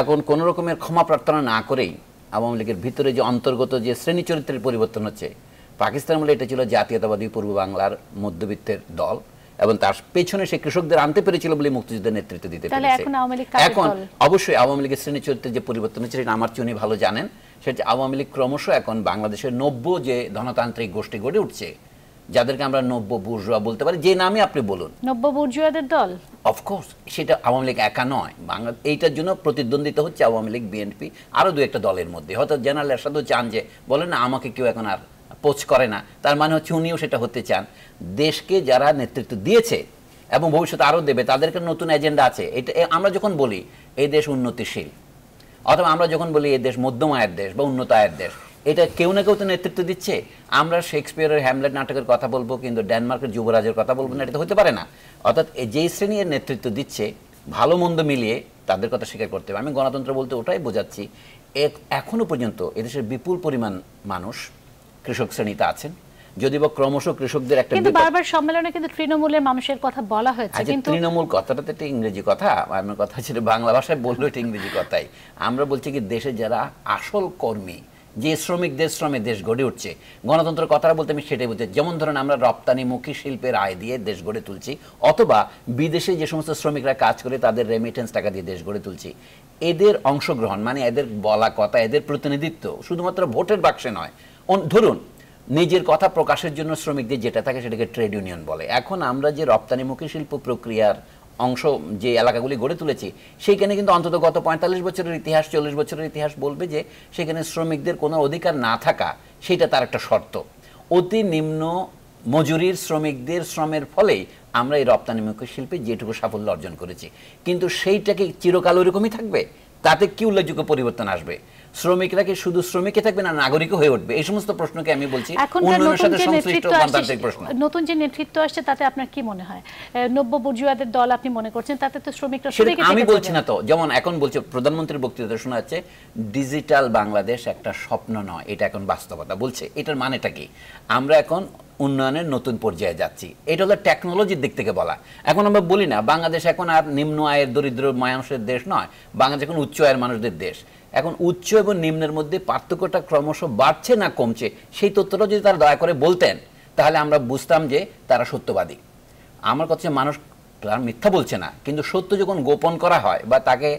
এখন কোনো রকমের ক্ষমা প্রার্থনা না করেই আওয়ামী লীগের ভিতরে যে অন্তর্গত যে শ্রেণী চরিত্রের পরিবর্তন হচ্ছে। পাকিস্তান বলে এটা ছিল জাতীয়তাবাদী পূর্ব বাংলার মধ্যবিত্তের দল, এবং তার পেছনে সে কৃষকদের আনতে পেরেছিল বলে মুক্তিযুদ্ধের নেতৃত্ব দিতে পেরেছে। এখন অবশ্যই আওয়ামী লীগের শ্রেণী চরিত্রের যে পরিবর্তন হচ্ছে সেটা আমার চেয়ে উনি ভালো জানেন। সেটা আওয়ামী লীগ ক্রমশ এখন বাংলাদেশের নব্য যে ধনতান্ত্রিক গোষ্ঠী গড়ে উঠছে, যাদেরকে আমরা নব্য বুর্জোয়া বলতে পারি, যে নামে আপনি বলুন, নব্য বুর্জোয়াদের দল। অফকোর্স সেটা আওয়ামী লীগ একা নয়, বাংলা এইটার জন্য প্রতিদ্বন্দ্বিতা হচ্ছে আওয়ামী লীগ, বিএনপি, আরও দু একটা দলের মধ্যে। হয়তো জেনারেল এরশাদও চান যে, বলেন না আমাকে কেউ এখন আর পোচ করে না, তার মানে হচ্ছে উনিও সেটা হতে চান। দেশকে যারা নেতৃত্ব দিয়েছে এবং ভবিষ্যতে আরও দেবে, তাদেরকে নতুন এজেন্ডা আছে। এটা আমরা যখন বলি এই দেশ উন্নতিশীল, অথবা আমরা যখন বলি এই দেশ মধ্যম আয়ের দেশ বা উন্নত আয়ের দেশ, এটা কেউ না কেউ তো নেতৃত্ব দিচ্ছে। আমরা শেক্সপিয়ারের হ্যামলেট নাটকের কথা বলবো, কিন্তু ডেনমার্কের যুবরাজের কথা বলবো না, এটা তো হতে পারে না। অর্থাৎ যেই শ্রেণীর নেতৃত্ব দিচ্ছে, ভালো মন্দ মিলিয়ে তাদের কথা স্বীকার করতে হবে। আমি গণতন্ত্র বলতে ওটাই বোঝাচ্ছি, এখনো পর্যন্ত এদেশের বিপুল পরিমাণ মানুষ কৃষক শ্রেণীতে আছেন, যদি বা ক্রমশ কৃষকদের একটা, কিন্তু বারবার সম্মেলনে কিন্তু তৃণমূলের মানুষের কথা বলা হয়েছে। কিন্তু তৃণমূল কথাটা তো একটা ইংরেজি কথা, আমার কথা ছিল বাংলা ভাষায় বললো এটা ইংরেজি কথাই। আমরা বলছি কি দেশে যারা আসল কর্মী, যে শ্রমিকদের শ্রমে দেশ গড়ে উঠছে, গণতন্ত্রের কথাটা বলতে আমি সেটাই বলছি। যেমন ধরেন আমরা রপ্তানিমুখী শিল্পের আয় দিয়ে দেশ গড়ে তুলছি, অথবা বিদেশে যে সমস্ত শ্রমিকরা কাজ করে তাদের রেমিটেন্স টাকা দিয়ে দেশ গড়ে তুলছি। এদের অংশগ্রহণ মানে এদের বলা কথা, এদের প্রতিনিধিত্ব শুধুমাত্র ভোটের বাক্সে নয়। ধরুন নিজের কথা প্রকাশের জন্য শ্রমিকদের যেটা থাকে সেটাকে ট্রেড ইউনিয়ন বলে। এখন আমরা যে রপ্তানিমুখী শিল্প প্রক্রিয়ার অংশ যে এলাকাগুলি গড়ে তুলেছি, সেইখানে কিন্তু অন্তত গত 45 বছরের ইতিহাস, 40 বছরের ইতিহাস বলবে যে সেখানে শ্রমিকদের কোনো অধিকার না থাকা সেটা তার একটা শর্ত। অতি নিম্ন মজুরির শ্রমিকদের শ্রমের ফলেই আমরা এই রপ্তানিমুখী শিল্পে যেটুকু সাফল্য অর্জন করেছি। কিন্তু সেইটাকে চিরকাল ওইরকমই থাকবে? তাতে কি উল্লেখযোগ্য পরিবর্তন আসবে? শ্রমিকরা কি শুধু শ্রমিকই থাকবে না নাগরিকও হয়ে উঠবে? এই সমস্ত প্রশ্নকে আমি বলছি এখনকার উন্নয়নের সাথে সংশ্লিষ্ট নেতৃত্ব গণতান্ত্রিক প্রশ্ন। নতুন যে নেতৃত্ব আসছে তাতে আপনার কি মনে হয় নব্য বুর্জুয়াদের দল আপনি মনে করছেন তাতে তো শ্রমিকরা আমি বলছি না তো, যেমন এখন বলছে প্রধানমন্ত্রীর বক্তৃতা শোনা যাচ্ছে ডিজিটাল বাংলাদেশ একটা স্বপ্ন নয়, এটা এখন বাস্তবতা বলছে। এটার মানেটা কি? আমরা এখন উন্নয়নের নতুন পর্যায়ে যাচ্ছি, এটা হলো টেকনোলজির দিক থেকে বলা। এখন আমরা বলি না বাংলাদেশ এখন আর নিম্ন আয়ের দরিদ্র মানুষের দেশ নয়, বাংলাদেশ এখন উচ্চ আয়ের মানুষদের দেশ। এখন উচ্চ এবং নিম্নের মধ্যে পার্থক্যটা ক্রমশ বাড়ছে না কমছে, সেই তথ্যটা যদি তারা দয়া করে বলতেন তাহলে আমরা বুঝতাম যে তারা সত্যবাদী। আমার কাছে মানুষ মিথ্যা বলছে না, কিন্তু সত্য যখন গোপন করা হয় বা তাকে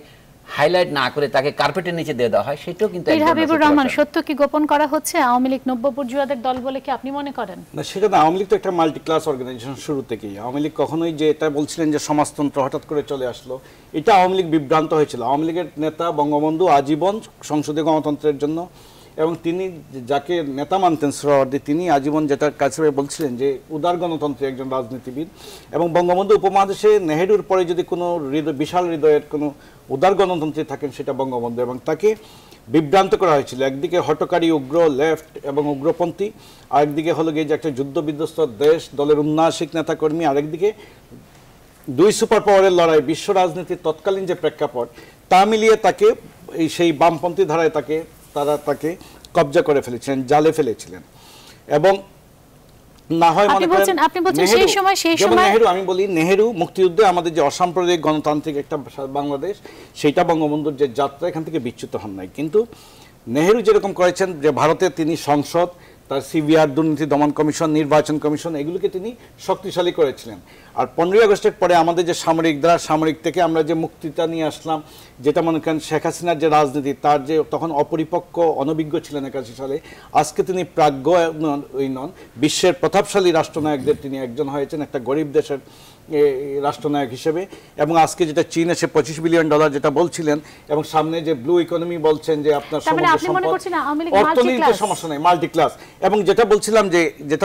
হাইলাইট না করে তাকে কার্পেটের নিচে দিয়ে দেওয়া হয়, সেটাও কিন্তু হাবিবুর রহমান, সত্য কি গোপন করা হচ্ছে? আওয়ামী লীগ নব্য বুর্জুয়াদের দল বলে কি আপনি মনে করেন? না, সেটা না। আওয়ামী লীগ তো একটা মাল্টি ক্লাস অর্গানাইজেশন শুরু থেকেই। আওয়ামী লীগ কখনোই যে এটা বলছিলেন যে সমাজতন্ত্র হঠাৎ করে চলে আসলো, এটা আওয়ামী লীগ বিভ্রান্ত হয়েছিল। আওয়ামী লীগের নেতা বঙ্গবন্ধু আজীবন সংসদীয় গণতন্ত্রের জন্য, এবং তিনি যাকে নেতা মানতেন সোহরাওয়ার্দী, তিনি আজীবন যেটার কাছে বলছিলেন যে উদার গণতন্ত্রের একজন রাজনীতিবিদ। এবং বঙ্গবন্ধু উপমহাদেশে নেহেরুর পরে যদি কোনো বিশাল হৃদয়ের কোনো উদার গণতন্ত্রী থাকেন সেটা বঙ্গবন্ধু, এবং তাকে বিভ্রান্ত করা হয়েছিল। একদিকে হটকারী উগ্র লেফট এবং উগ্রপন্থী, আরেকদিকে হলো গিয়ে যে একটা যুদ্ধ বিধ্বস্ত দেশ, দলের উন্নয়নশীল নেতাকর্মী, আরেকদিকে দুই সুপার পাওয়ারের লড়াই, বিশ্ব রাজনীতির তৎকালীন যে প্রেক্ষাপট, তা মিলিয়ে তাকে সেই বামপন্থী ধারায় তাকে কবজা করে ফেলেছিলেন, জালে ফেলেছিলেন। এবং না হয় মনে করেন নেহেরু, আমি বলি নেহেরু মুক্তিযুদ্ধে আমাদের যে অসাম্প্রদায়িক গণতান্ত্রিক একটা বাংলাদেশ, সেইটা বঙ্গবন্ধুর যে যাত্রা, এখান থেকে বিচ্যুত হন নাই। কিন্তু নেহেরু যেরকম করেছেন যে ভারতে তিনি সংসদ, তার সিবিআর, দুর্নীতি দমন কমিশন, নির্বাচন কমিশন, এগুলোকে তিনি শক্তিশালী করেছিলেন। আর 15ই আগস্টের পরে আমাদের যে সামরিক দ্বারা, সামরিক থেকে আমরা যে মুক্তিটা নিয়ে আসলাম, যেটা মনে করেন শেখ হাসিনার যে রাজনীতি, তার যে তখন অপরিপক্ক অনভিজ্ঞ ছিলেন 81 সালে, আজকে তিনি প্রাজ্ঞ নন, বিশ্বের প্রতাপশালী রাষ্ট্রনায়কদের তিনি একজন হয়েছেন, একটা গরিব দেশের রাষ্ট্রনায়ক হিসেবে। এবং আজকে যেটা চীন এসে $25 বিলিয়ন যেটা বলছিলেন, এবং সামনে যে ব্লু ইকোনমি বলছেন যে আপনার অর্থনীতিতে সমস্যা নেই, মাল্টি ক্লাস। এবং যেটা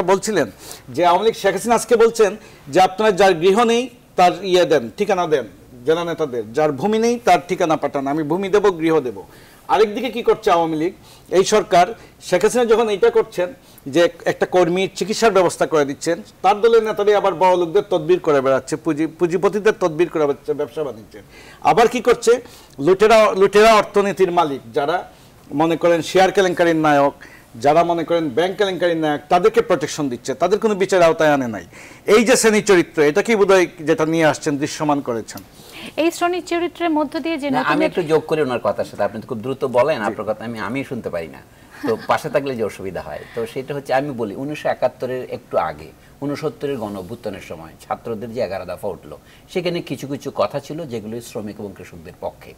বলছিলেন যে আওয়ামী লীগ শেখ হাসিনা আজকে বলছেন যে আপনারা যার গৃহ নেই তার দেন, ঠিকানা দেন জেলা নেতাদের, যার ভূমি নেই তার ঠিকানা পাঠান, আমি ভূমি দেব, গৃহ দেব। আরেকদিকে কি করছে আওয়ামী লীগ, এই সরকার, শেখ হাসিনা যখন এইটা করছেন যে একটা কর্মীর চিকিৎসার ব্যবস্থা করে দিচ্ছেন, তার দলের নেতারাই আবার বড় লোকদের তদবির করে বেড়াচ্ছে, পুঁজিপতিদের তদবির করে বেড়াচ্ছে ব্যবসা বাণিজ্যের। আবার কি করছে, লুটেরা অর্থনীতির মালিক, যারা মনে করেন শেয়ার কেলেঙ্কারির নায়ক, যারা মনে করেন ব্যাংক কেলেঙ্কারির নায়ক, তাদেরকে প্রোটেকশন দিচ্ছে, তাদের কোনো বিচার আওতায় আনে নাই। এই যে শ্রেণী চরিত্র, এটা কি বোধহয় যেটা নিয়ে আসছেন, দৃশ্যমান করেছেন। এই শ্রেণী চরিত্রের মধ্য দিয়ে যে আমি একটু যোগ করি ওনার কথার সাথে, আপনি খুব দ্রুত বলেন, আপনার কথা আমি শুনতে পারি না, তো পাশে থাকলে যে অসুবিধা হয়। তো সেটা হচ্ছে, আমি বলি 1971-এর একটু আগে, 69-এর গণ অভ্যুত্থানের সময় ছাত্রদের যে 11 দফা উঠলো, সেখানে কিছু কিছু কথা ছিল যেগুলো শ্রমিক এবং কৃষকদের পক্ষে।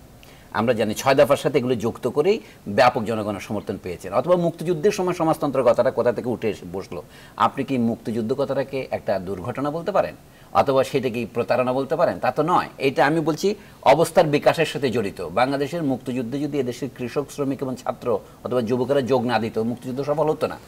আমরা জানি 6 দফার সাথে এগুলো যুক্ত করেই ব্যাপক জনগণের সমর্থন পেয়েছেন। অথবা মুক্তিযুদ্ধের সময় সমাজতন্ত্রের কথাটা কোথা থেকে উঠে এসে বসলো? আপনি কি মুক্তিযুদ্ধ কথাটাকে একটা দুর্ঘটনা বলতে পারেন? অথবা সেটা কি প্রতারণা বলতে পারেন? তা তো নয়। এটা আমি বলছি অবস্থার বিকাশের সাথে জড়িত। বাংলাদেশের মুক্তিযুদ্ধে যদি এদেশের কৃষক, শ্রমিক এবং ছাত্র অথবা যুবকেরা যোগ না দিত, মুক্তিযুদ্ধ সফল হতো না।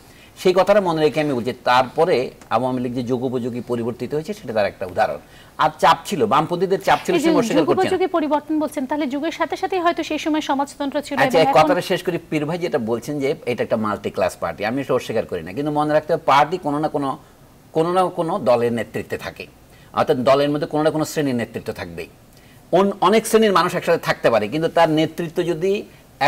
সেই কথাটা মনে রেখে আমি বলছি, তারপরে আওয়ামী লীগ যে যুগোপযোগী পরিবর্তিত হয়েছে সেটা তার একটা উদাহরণ। আর চাপ ছিল, বামপন্থীদের চাপ ছিল, সে অস্বীকার করছে না। যুগোপযোগী পরিবর্তন বলছেন, তাহলে যুগের সাথে সাথেই হয়তো সেই সময় সমাজতন্ত্র ছিল। আচ্ছা, এই কথাটা শেষ করি। পীর ভাই যেটা বলছেন যে এটা একটা মাল্টি ক্লাস পার্টি, আমি এটা অস্বীকার করি না, কিন্তু মনে রাখতে হবে পার্টি কোনো না কোনো দলের নেতৃত্বে থাকে, অর্থাৎ দলের মধ্যে কোনো না কোনো শ্রেণীর নেতৃত্ব থাকবেই। অনেক শ্রেণীর মানুষ একসাথে থাকতে পারে, কিন্তু তার নেতৃত্ব যদি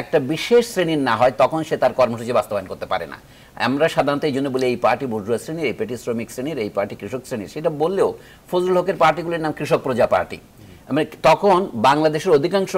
একটা বিশেষ শ্রেণীর না হয়, তখন সে তার কর্মসূচি বাস্তবায়ন করতে পারে না। আমরা সাধারণত এই জন্য বলি এই পার্টি বুর্জুয়া শ্রেণীর, এই পার্টি শ্রমিক শ্রেণীর, এই পার্টি কৃষক শ্রেণীর। সেটা বললেও ফজলুল হকের পার্টিগুলির নাম কৃষক প্রজা পার্টি। মানে তখন বাংলাদেশের অধিকাংশ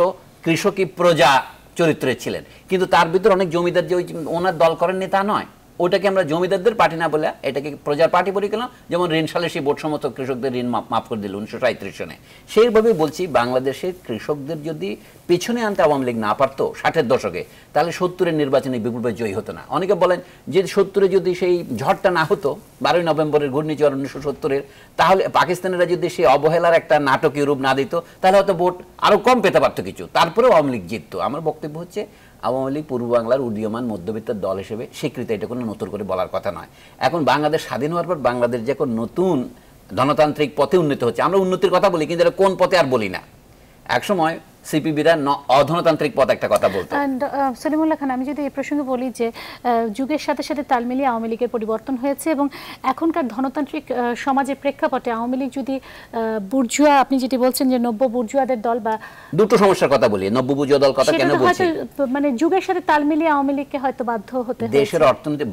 কৃষকই প্রজা চরিত্রের ছিলেন, কিন্তু তার ভিতরে অনেক জমিদার যে ওনার দল করেন নেতা নয়, ওটাকে আমরা জমিদারদের পার্টি না বলে এটাকে প্রজার পার্টি বলে গেলাম। যেমন ঋণ সালিসি বোর্ড সমস্ত কৃষকদের ঋণ মাফ করে দিল 1937 সনে। সেইভাবে বলছি, বাংলাদেশের কৃষকদের যদি পিছনে আনতে আওয়ামী লীগ না পারতো 60-এর দশকে, তাহলে 70-এর নির্বাচনে বিপুলভাবে জয়ী হতো না। অনেকে বলেন যে 70-এ যদি সেই ঝড়টা না হতো, 12ই নভেম্বরের ঘূর্ণিঝড় 1970-এর, তাহলে পাকিস্তানিরা যদি সেই অবহেলার একটা নাটকীয় রূপ না দিত, তাহলে হয়তো ভোট আরও কম পেতে পারতো কিছু, তারপরেও আওয়ামী লীগ জিততো। আমার বক্তব্য হচ্ছে, আওয়ামী লীগ পূর্ব বাংলার উদীয়মান মধ্যবিত্তের দল হিসেবে স্বীকৃতি, এটা কোনো নতুন করে বলার কথা নয়। এখন বাংলাদেশ স্বাধীন হওয়ার পর বাংলাদেশ যে এখন নতুন ধনতান্ত্রিক পথে উন্নীত হচ্ছে, আমরা উন্নতির কথা বলি, কিন্তু এটা কোন পথে আর বলি না। একসময় সিপিবিরা অধনতান্ত্রিক পথ একটা কথা বলতো। সলিমুল্লাহ খান, আমি যদি এই প্রসঙ্গে বলি যে যুগের সাথে সাথে তাল মিলিয়ে আওয়ামী লীগের পরিবর্তন হয়েছে এবং এখনকার ধনতান্ত্রিক সমাজের প্রেক্ষাপটে আওয়ামী লীগ যদি বুর্জুয়া, আপনি যেটি বলছেন যে নব্য বুর্জুয়াদের দল, বা দুটো সমস্যার কথা বলি, নব্য বুর্জুয়া দল কথা কেন বলছি, মানে যুগের সাথে তাল মিলিয়ে আওয়ামী লীগকে হয়তো বাধ্য হতে হয়েছে। দেশের অর্থনীতি,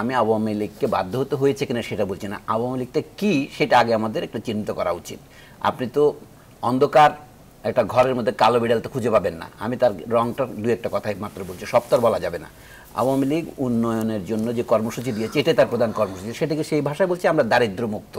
আমি আওয়ামী লীগকে বাধ্য হতে হয়েছে কিনা সেটা বলছি না, আওয়ামী লীগটা কি সেটা আগে আমাদের একটু চিহ্নিত করা উচিত। আপনি তো অন্ধকার একটা ঘরের মধ্যে কালো বিড়াল তো খুঁজে পাবেন না, আমি তার রংটা দু একটা কথাই মাত্র বলছি, সব তো আর বলা যাবে না। আওয়ামী লীগ উন্নয়নের জন্য যে কর্মসূচি দিয়েছে এটাই তার প্রধান কর্মসূচি, সেটাকে সেই ভাষায় বলছি আমরা দারিদ্র্যমুক্ত।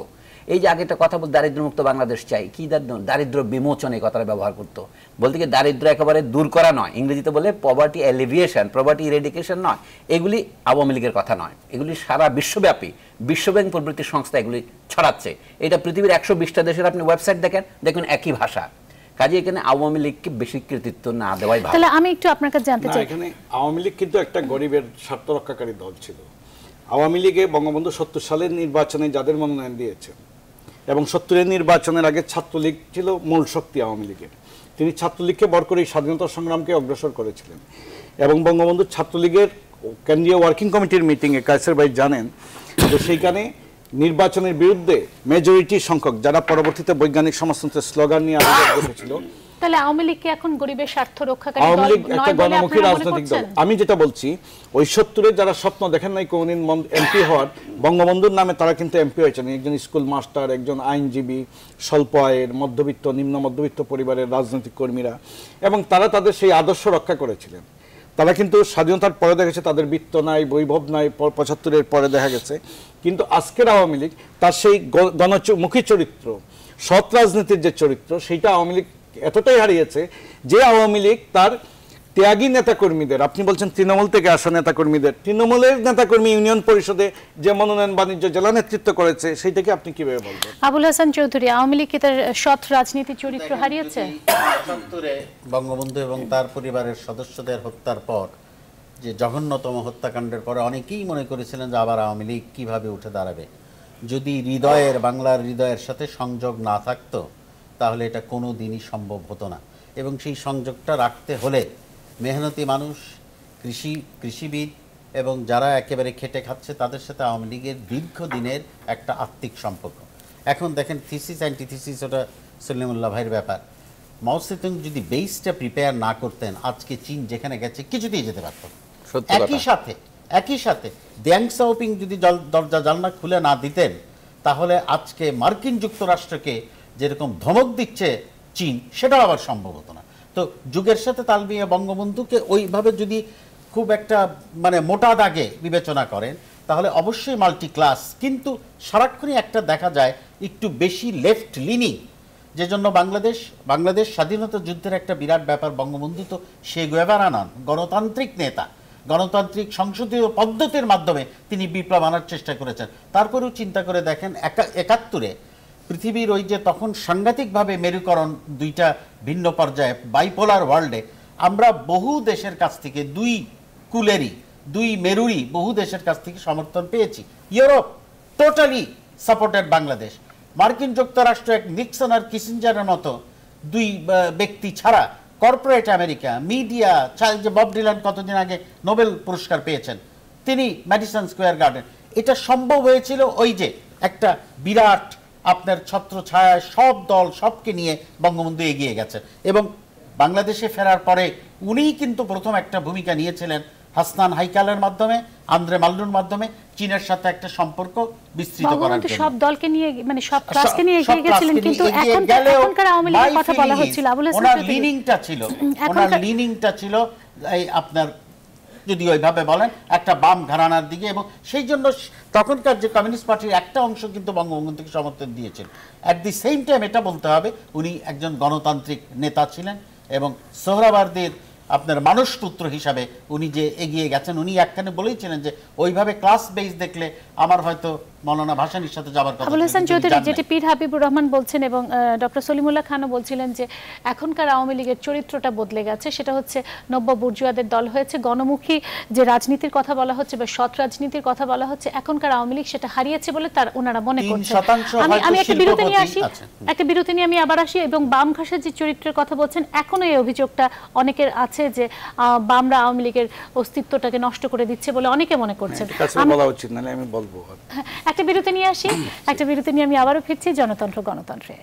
এই যে আগে একটা কথা বল, দারিদ্র্যমুক্ত বাংলাদেশ চাই, কি দারিদ্র বিমোচন এই কথাটা ব্যবহার করতো, বলতে কি দারিদ্র একেবারে দূর করা নয়, ইংরেজিতে বলে পভার্টি এলিভিয়েশন, পভার্টি ইরেডিকেশন নয়, এগুলি আওয়ামী লীগের কথা নয়, এগুলি সারা বিশ্বব্যাপী বিশ্বব্যাংক প্রভৃতি সংস্থা এগুলি ছড়াচ্ছে। এটা পৃথিবীর 120টা দেশের আপনি ওয়েবসাইট দেখেন একই ভাষা। কাজে এখানে আওয়ামী লীগকে বেশি কৃতিত্ব না দেওয়াই ভালো। তাহলে আমি একটু আপনার কাছে জানতে চাই, এখানে আওয়ামী লীগ কিন্তু একটা গরিবের স্বার্থ রক্ষাকারী দল ছিল। আওয়ামী লীগে বঙ্গবন্ধু 70 সালের নির্বাচনে যাদের মনোনয়ন দিয়েছেন এবং 70-এর নির্বাচনের আগে ছাত্রলীগ ছিল মূল শক্তি আওয়ামী লীগের, তিনি ছাত্রলীগকে বর করে স্বাধীনতা সংগ্রামকে অগ্রসর করেছিলেন। এবং বঙ্গবন্ধু ছাত্রলীগের কেন্দ্রীয় ওয়ার্কিং কমিটির মিটিংয়ে কায়সার ভাই জানেন যে সেইখানে নির্বাচনের বিরুদ্ধে মেজরিটি সংখ্যক যারা পরবর্তীতে বৈজ্ঞানিক সমাজতন্ত্রের স্লোগান নিয়ে আন্দোলন করেছিল। তাহলে আওয়ামী লীগ কি এখন গরিবের স্বার্থ রক্ষাকারী আওয়ামী দল লীগ নয় একটা বলে গণমুখী আপনারা মনে রাজনৈতিক দল। করছেন? আমি যেটা বলছি, ওই 70-এর যারা স্বপ্ন দেখেন নাই কোনদিন এমপি হওয়ার, বঙ্গবন্ধুর নামে তারা কিন্তু এমপি হয়েছেন। একজন স্কুল মাস্টার, একজন আইনজীবী, স্বল্প আয়ের মধ্যবিত্ত নিম্ন মধ্যবিত্ত পরিবারের রাজনৈতিক কর্মীরা, এবং তারা তাদের সেই আদর্শ রক্ষা করেছিলেন। তারা কিন্তু স্বাধীনতার পরে দেখেছে তাদের বৃত্ত নাই, বৈভব নাই, 75-এর পরে দেখা গেছে। কিন্তু আজকের আওয়ামী লীগ তার সেই গণমুখী চরিত্র, সৎ রাজনীতির যে চরিত্র, সেইটা আওয়ামী লীগ এতটাই হারিয়েছে যে আওয়ামী লীগ তার ত্যাগী নেতাকর্মীদের, আপনি বলছেন তৃণমূল থেকে আসা নেতাকর্মীদের, তৃণমূলের নেতাকর্মী ইউনিয়ন পরিষদে যে মনোনয়ন বাণিজ্য জেলা নেতৃত্ব করেছে, সেইটাকে আপনি কিভাবে বলবেন? আবুল হাসান চৌধুরী, আওয়ামী লীগ কি তার সৎ রাজনীতির চরিত্র হারিয়েছে? ৭৭-এ বঙ্গবন্ধু এবং তার পরিবারের সদস্যদের হত্যার পর যে জঘন্যতম হত্যাকাণ্ডের পরে অনেকেই মনে করেছিলেন যে আবার আওয়ামী লীগ কীভাবে উঠে দাঁড়াবে। যদি বাংলার হৃদয়ের সাথে সংযোগ না থাকতো তাহলে এটা কোনো দিনই সম্ভব হতো না। এবং সেই সংযোগটা রাখতে হলে মেহনতি মানুষ, কৃষিবিদ এবং যারা একেবারে খেটে খাচ্ছে তাদের সাথে আওয়ামী লীগের দীর্ঘদিনের একটা আত্মিক সম্পর্ক। এখন দেখেন থিসিস অ্যান্টিথিসিস, ওটা সলিমুল্লাহ ভাইয়ের ব্যাপার। মাও সেতুং যদি বেসটা প্রিপেয়ার না করতেন, আজকে চীন যেখানে গেছে কিছুতেই যেতে পারত। একই সাথে দ্যাং শাওপিং যদি দরজা জানলা খুলে না দিতেন, তাহলে আজকে মার্কিন যুক্তরাষ্ট্রকে যেরকম ধমক দিচ্ছে চীন, সেটাও আবার সম্ভব হতো না। তো যুগের সাথে তাল মিলিয়ে বঙ্গবন্ধুকে ওইভাবে যদি খুব একটা মানে মোটা দাগে বিবেচনা করেন, তাহলে অবশ্যই মাল্টি ক্লাস, কিন্তু সারাক্ষণই একটা দেখা যায় একটু বেশি লেফট লিনিং, যে জন্য বাংলাদেশ স্বাধীনতা যুদ্ধের একটা বিরাট ব্যাপার। বঙ্গবন্ধু তো সে গুয়েভারা নন, গণতান্ত্রিক নেতা, গণতান্ত্রিক সংসদীয় পদ্ধতির মাধ্যমে তিনি বিপ্লব আনার চেষ্টা করেছেন। তারপরেও চিন্তা করে দেখেন ৭১-এ পৃথিবীর ওই যে তখন সাংঘাতিকভাবে মেরুকরণ, দুইটা ভিন্ন পর্যায়ে বাইপোলার ওয়ার্ল্ডে আমরা বহু দেশের কাছ থেকে, দুই মেরুরই বহু দেশের কাছ থেকে সমর্থন পেয়েছি। Europe totally supported Bangladesh. মার্কিন যুক্তরাষ্ট্র এক নিক্সন আর কিসিঞ্জারের মতো দুই ব্যক্তি ছাড়া কর্পোরেট আমেরিকা, মিডিয়া, যে বব ডিলান কতদিন আগে নোবেল পুরস্কার পেয়েছেন, তিনি ম্যাডিসন স্কোয়ার গার্ডেন, এটা সম্ভব হয়েছিল ওই যে একটা বিরাট আপনার ছত্র ছায়ায় সব দল সবকে নিয়ে বঙ্গবন্ধু এগিয়ে গেছেন। এবং বাংলাদেশে ফেরার পরে উনিই কিন্তু প্রথম একটা ভূমিকা নিয়েছিলেন হাসনান হাইকালের মাধ্যমে, আন্দ্রে মাল্লুর মাধ্যমে চীনের সাথে একটা সম্পর্ক বিস্তৃত করার জন্য। সব দলকে নিয়ে, মানে সব ক্লাসকে নিয়ে এগিয়ে গেছিলেন, কিন্তু এখনকার আওয়ামী লীগের কথা বলা হচ্ছিল। ওনার লিনিংটা ছিল এই আপনার, যদি ওইভাবে বলেন, একটা বাম ঘরানার দিকে। এবং সেই জন্য তখনকার যে কমিউনিস্ট পার্টির একটা অংশ কিন্তু বঙ্গবন্ধুকে সমর্থন দিয়েছিল। অ্যাট দি সেম টাইম এটা বলতে হবে উনি একজন গণতান্ত্রিক নেতা ছিলেন এবং সোহরাওয়ার্দীর আপনার মানসপুত্র হিসাবে উনি যে এগিয়ে গেছেন, উনি একখানে বলেইছিলেন যে ওইভাবে ক্লাস বেস দেখলে আমার হয়তো মৌলানা ভাসানীর সাথে যাবার কথা। আবুল হাসান চৌধুরী, যেটি পীর হাবিবুর রহমান বলছেন এবং ডক্টর সলিমুল্লাহ খানও বলছিলেন যে এখনকার আওয়ামী লীগের চরিত্রটা বদলে গেছে, সেটা হচ্ছে নব্য বুর্জুয়াদের দল হয়েছে, গণমুখী যে রাজনীতির কথা বলা হচ্ছে বা সৎ রাজনীতির কথা বলা হচ্ছে, এখনকার আওয়ামী লীগ সেটা হারিয়েছে বলে ওনারা মনে করছেন। আমি একটা বিরতি নিয়ে আসি, একটা বিরতি নিয়ে আমি আবার আসি। এবং বাম ঘাসের যে চরিত্রের কথা বলছেন, এখনো এই অভিযোগটা অনেকের আছে যে বামরা আওয়ামী লীগের অস্তিত্বটাকে নষ্ট করে দিচ্ছে বলে অনেকে মনে করছেন। বলা উচিত না, আমি বলবো। একটা বিরতি নিয়ে আসি, একটা বিরতি নিয়ে আমি আবারও ফিরছি জনতন্ত্র গণতন্ত্রে।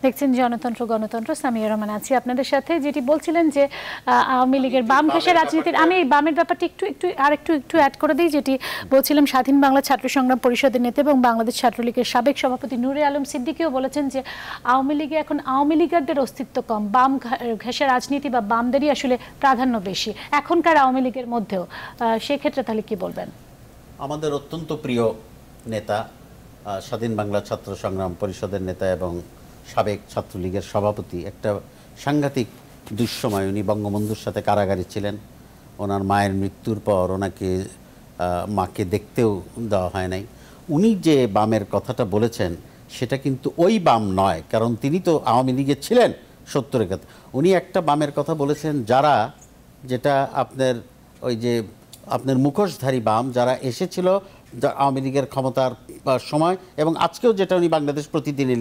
দেখছেন জনতন্ত্র গণতন্ত্র, সামিয়া রহমান আছি আপনাদের সাথে। যেটি বলছিলেন যে আওয়ামী লীগের বাম ঘেঁষা রাজনীতির, আমি এই বামের ব্যাপারটা একটু অ্যাড করে দিই। যেটি বলছিলাম, স্বাধীন বাংলা ছাত্র সংগ্রাম পরিষদের নেতা এবং বাংলাদেশ ছাত্রলীগের সাবেক সভাপতি নূরে আলম সিদ্দিকীও বলেছেন যে আওয়ামী লীগে এখন আওয়ামী লীগারদের অস্তিত্ব কম, বাম ঘেঁষা রাজনীতি বা বামদেরই আসলে প্রাধান্য বেশি এখনকার আওয়ামী লীগের মধ্যেও। সেক্ষেত্রে তাহলে কি বলবেন? আমাদের অত্যন্ত প্রিয় নেতা, স্বাধীন বাংলা ছাত্র সংগ্রাম পরিষদের নেতা এবং সাবেক ছাত্রলীগের সভাপতি, একটা সাংঘাতিক দুঃসময় উনি বঙ্গবন্ধুর সাথে কারাগারে ছিলেন। ওনার মায়ের মৃত্যুর পর ওনাকে মাকে দেখতেও দেওয়া হয় নাই। উনি যে বামের কথাটা বলেছেন সেটা কিন্তু ওই বাম নয়, কারণ তিনি তো আওয়ামী লীগে ছিলেন 70-এর কথা। উনি একটা বামের কথা বলেছেন যারা, যেটা আপনার মুখোশধারী বাম যারা এসেছিল আওয়ামী লীগের ক্ষমতার সময়, এবং আজকেও যেটা উনি বাংলাদেশ প্রতিদিনে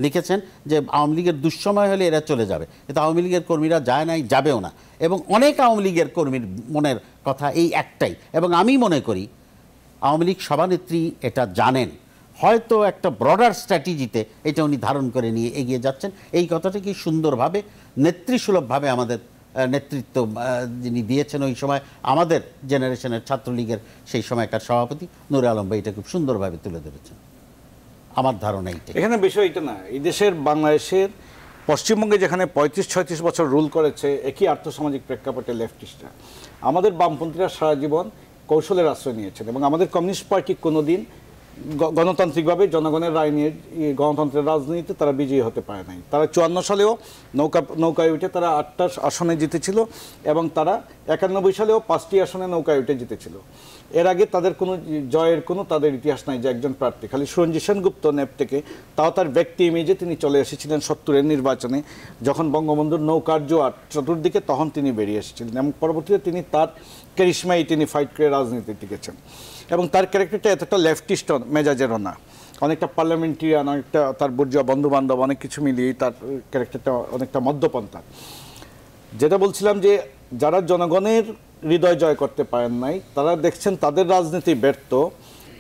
লিখেছেন যে আওয়ামী লীগের দুঃসময় হলে এরা চলে যাবে, কিন্তু আওয়ামী লীগের কর্মীরা যায় নাই, যাবেও না। এবং অনেক আওয়ামী লীগের কর্মীর মনের কথা এই একটাই, এবং আমি মনে করি আওয়ামী লীগ সভানেত্রী এটা জানেন, হয়তো একটা ব্রডার স্ট্র্যাটেজিতে এটা উনি ধারণ করে নিয়ে এগিয়ে যাচ্ছেন। এই কথাটা কি সুন্দরভাবে নেতৃসুলভভাবে আমাদের নেতৃত্ব যিনি দিয়েছেন ওই সময় আমাদের জেনারেশনের ছাত্রলীগের সেই সময়কার সভাপতি নূরে আলম ভাই এটা খুব সুন্দরভাবে তুলে ধরেছেন। আমার ধারণা এইটা। এখানে বিষয় এটা না, এই দেশের বাংলাদেশের পশ্চিমবঙ্গে যেখানে 35-36 বছর রুল করেছে একই আর্থসামাজিক প্রেক্ষাপটে লেফটিস্টরা, আমাদের বামপন্থীরা সারা জীবন কৌশলের আশ্রয় নিয়েছেন এবং আমাদের কমিউনিস্ট পার্টি কোনোদিন গণতান্ত্রিকভাবে জনগণের রায় নিয়ে গণতন্ত্রের রাজনীতিতে তারা বিজয়ী হতে পারে নাই। তারা 54 সালেও নৌকায় উঠে তারা 8টা আসনে জিতেছিল এবং তারা 91 সালেও 5টি আসনে নৌকায় উঠে জিতেছিল। এর আগে তাদের কোনো জয়ের কোনো তাদের ইতিহাস নাই যে একজন প্রার্থী, খালি সুরঞ্জিত সেনগুপ্ত নেপ থেকে, তাও তার ব্যক্তি ইমেজে তিনি চলে এসেছিলেন 70-এর নির্বাচনে, যখন বঙ্গবন্ধুর নৌকার জোয়ার চতুর্দিকে তখন তিনি বেরিয়ে এসেছিলেন এবং পরবর্তীতে তিনি তার ক্যারিশমায় তিনি ফাইট করে রাজনীতি টিকেছেন। এবং তার ক্যারেক্টারটা এতটা লেফটিস্ট মেজাজেরও না, অনেকটা পার্লামেন্টারিয়ান, অনেকটা তার বুর্জুয়া বন্ধুবান্ধব, অনেক কিছু মিলিয়েই তার ক্যারেক্টারটা অনেকটা মধ্যপন্থা। যেটা বলছিলাম যে যারা জনগণের হৃদয় জয় করতে পারেন নাই তারা দেখছেন তাদের রাজনীতি ব্যর্থ,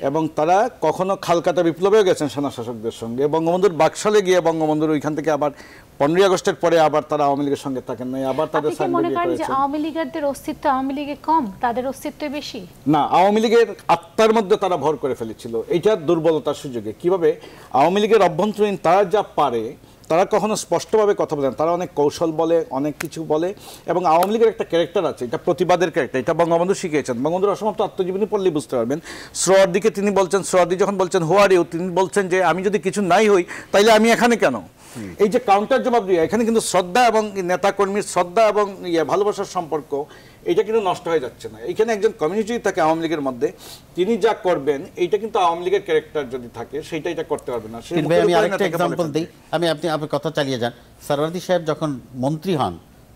এবং তারা কখনো খালকাটা বিপ্লবেও গেছেন সেনা শাসকদের সঙ্গে। বঙ্গবন্ধুর বাকশালে গিয়ে বঙ্গবন্ধুর ওইখান থেকে আবার 15 আগস্টের পরে আবার তারা আওয়ামী লীগের সঙ্গে থাকেন নাই, আবার তাদের সঙ্গে মনে করেন যে আওয়ামী লীগের অস্তিত্ব আওয়ামী লীগে কম, তাদের অস্তিত্ব বেশি না, আওয়ামী লীগের আত্মার মধ্যে তারা ভর করে ফেলেছিল এইটা দুর্বলতার সুযোগে। কিভাবে আওয়ামী লীগের অভ্যন্তরীণ তারা যা পারে তারা কখনো স্পষ্টভাবে কথা বলেন, তারা অনেক কৌশল বলে, অনেক কিছু বলে, এবং আওয়ামী লীগের একটা ক্যারেক্টার আছে, এটা প্রতিবাদের ক্যারেক্টার, এটা বঙ্গবন্ধু শিখিয়েছেন। বঙ্গবন্ধুর অসমাপ্ত আত্মজীবনী পড়লেই বুঝতে পারবেন। সোহরাওয়ার্দীকে তিনি বলছেন, সোহরাওয়ার্দী যখন বলছেন হু আর ইউ, তিনি বলছেন যে আমি যদি কিছু নাই হই তাইলে আমি এখানে কেন? এই যে কাউন্টার জবাব দিয়ে এখানে কিন্তু শ্রদ্ধা এবং নেতাকর্মীর শ্রদ্ধা এবং ভালোবাসার সম্পর্ক এইটা কিন্তু নষ্ট হয়ে যাচ্ছে না। এখানে একজন কমিউনিটি থাকে আওয়ামী লীগের মধ্যে, তিনি যা করবেন এইটা কিন্তু আওয়ামী লীগের ক্যারেক্টার যদি থাকে সেইটা এটা করতে পারবে না। আমি আরেকটা এক্সাম্পল দিই, আপনি আপনার কথা চালিয়ে যান। সরওয়ার্দী সাহেব যখন মন্ত্রী হন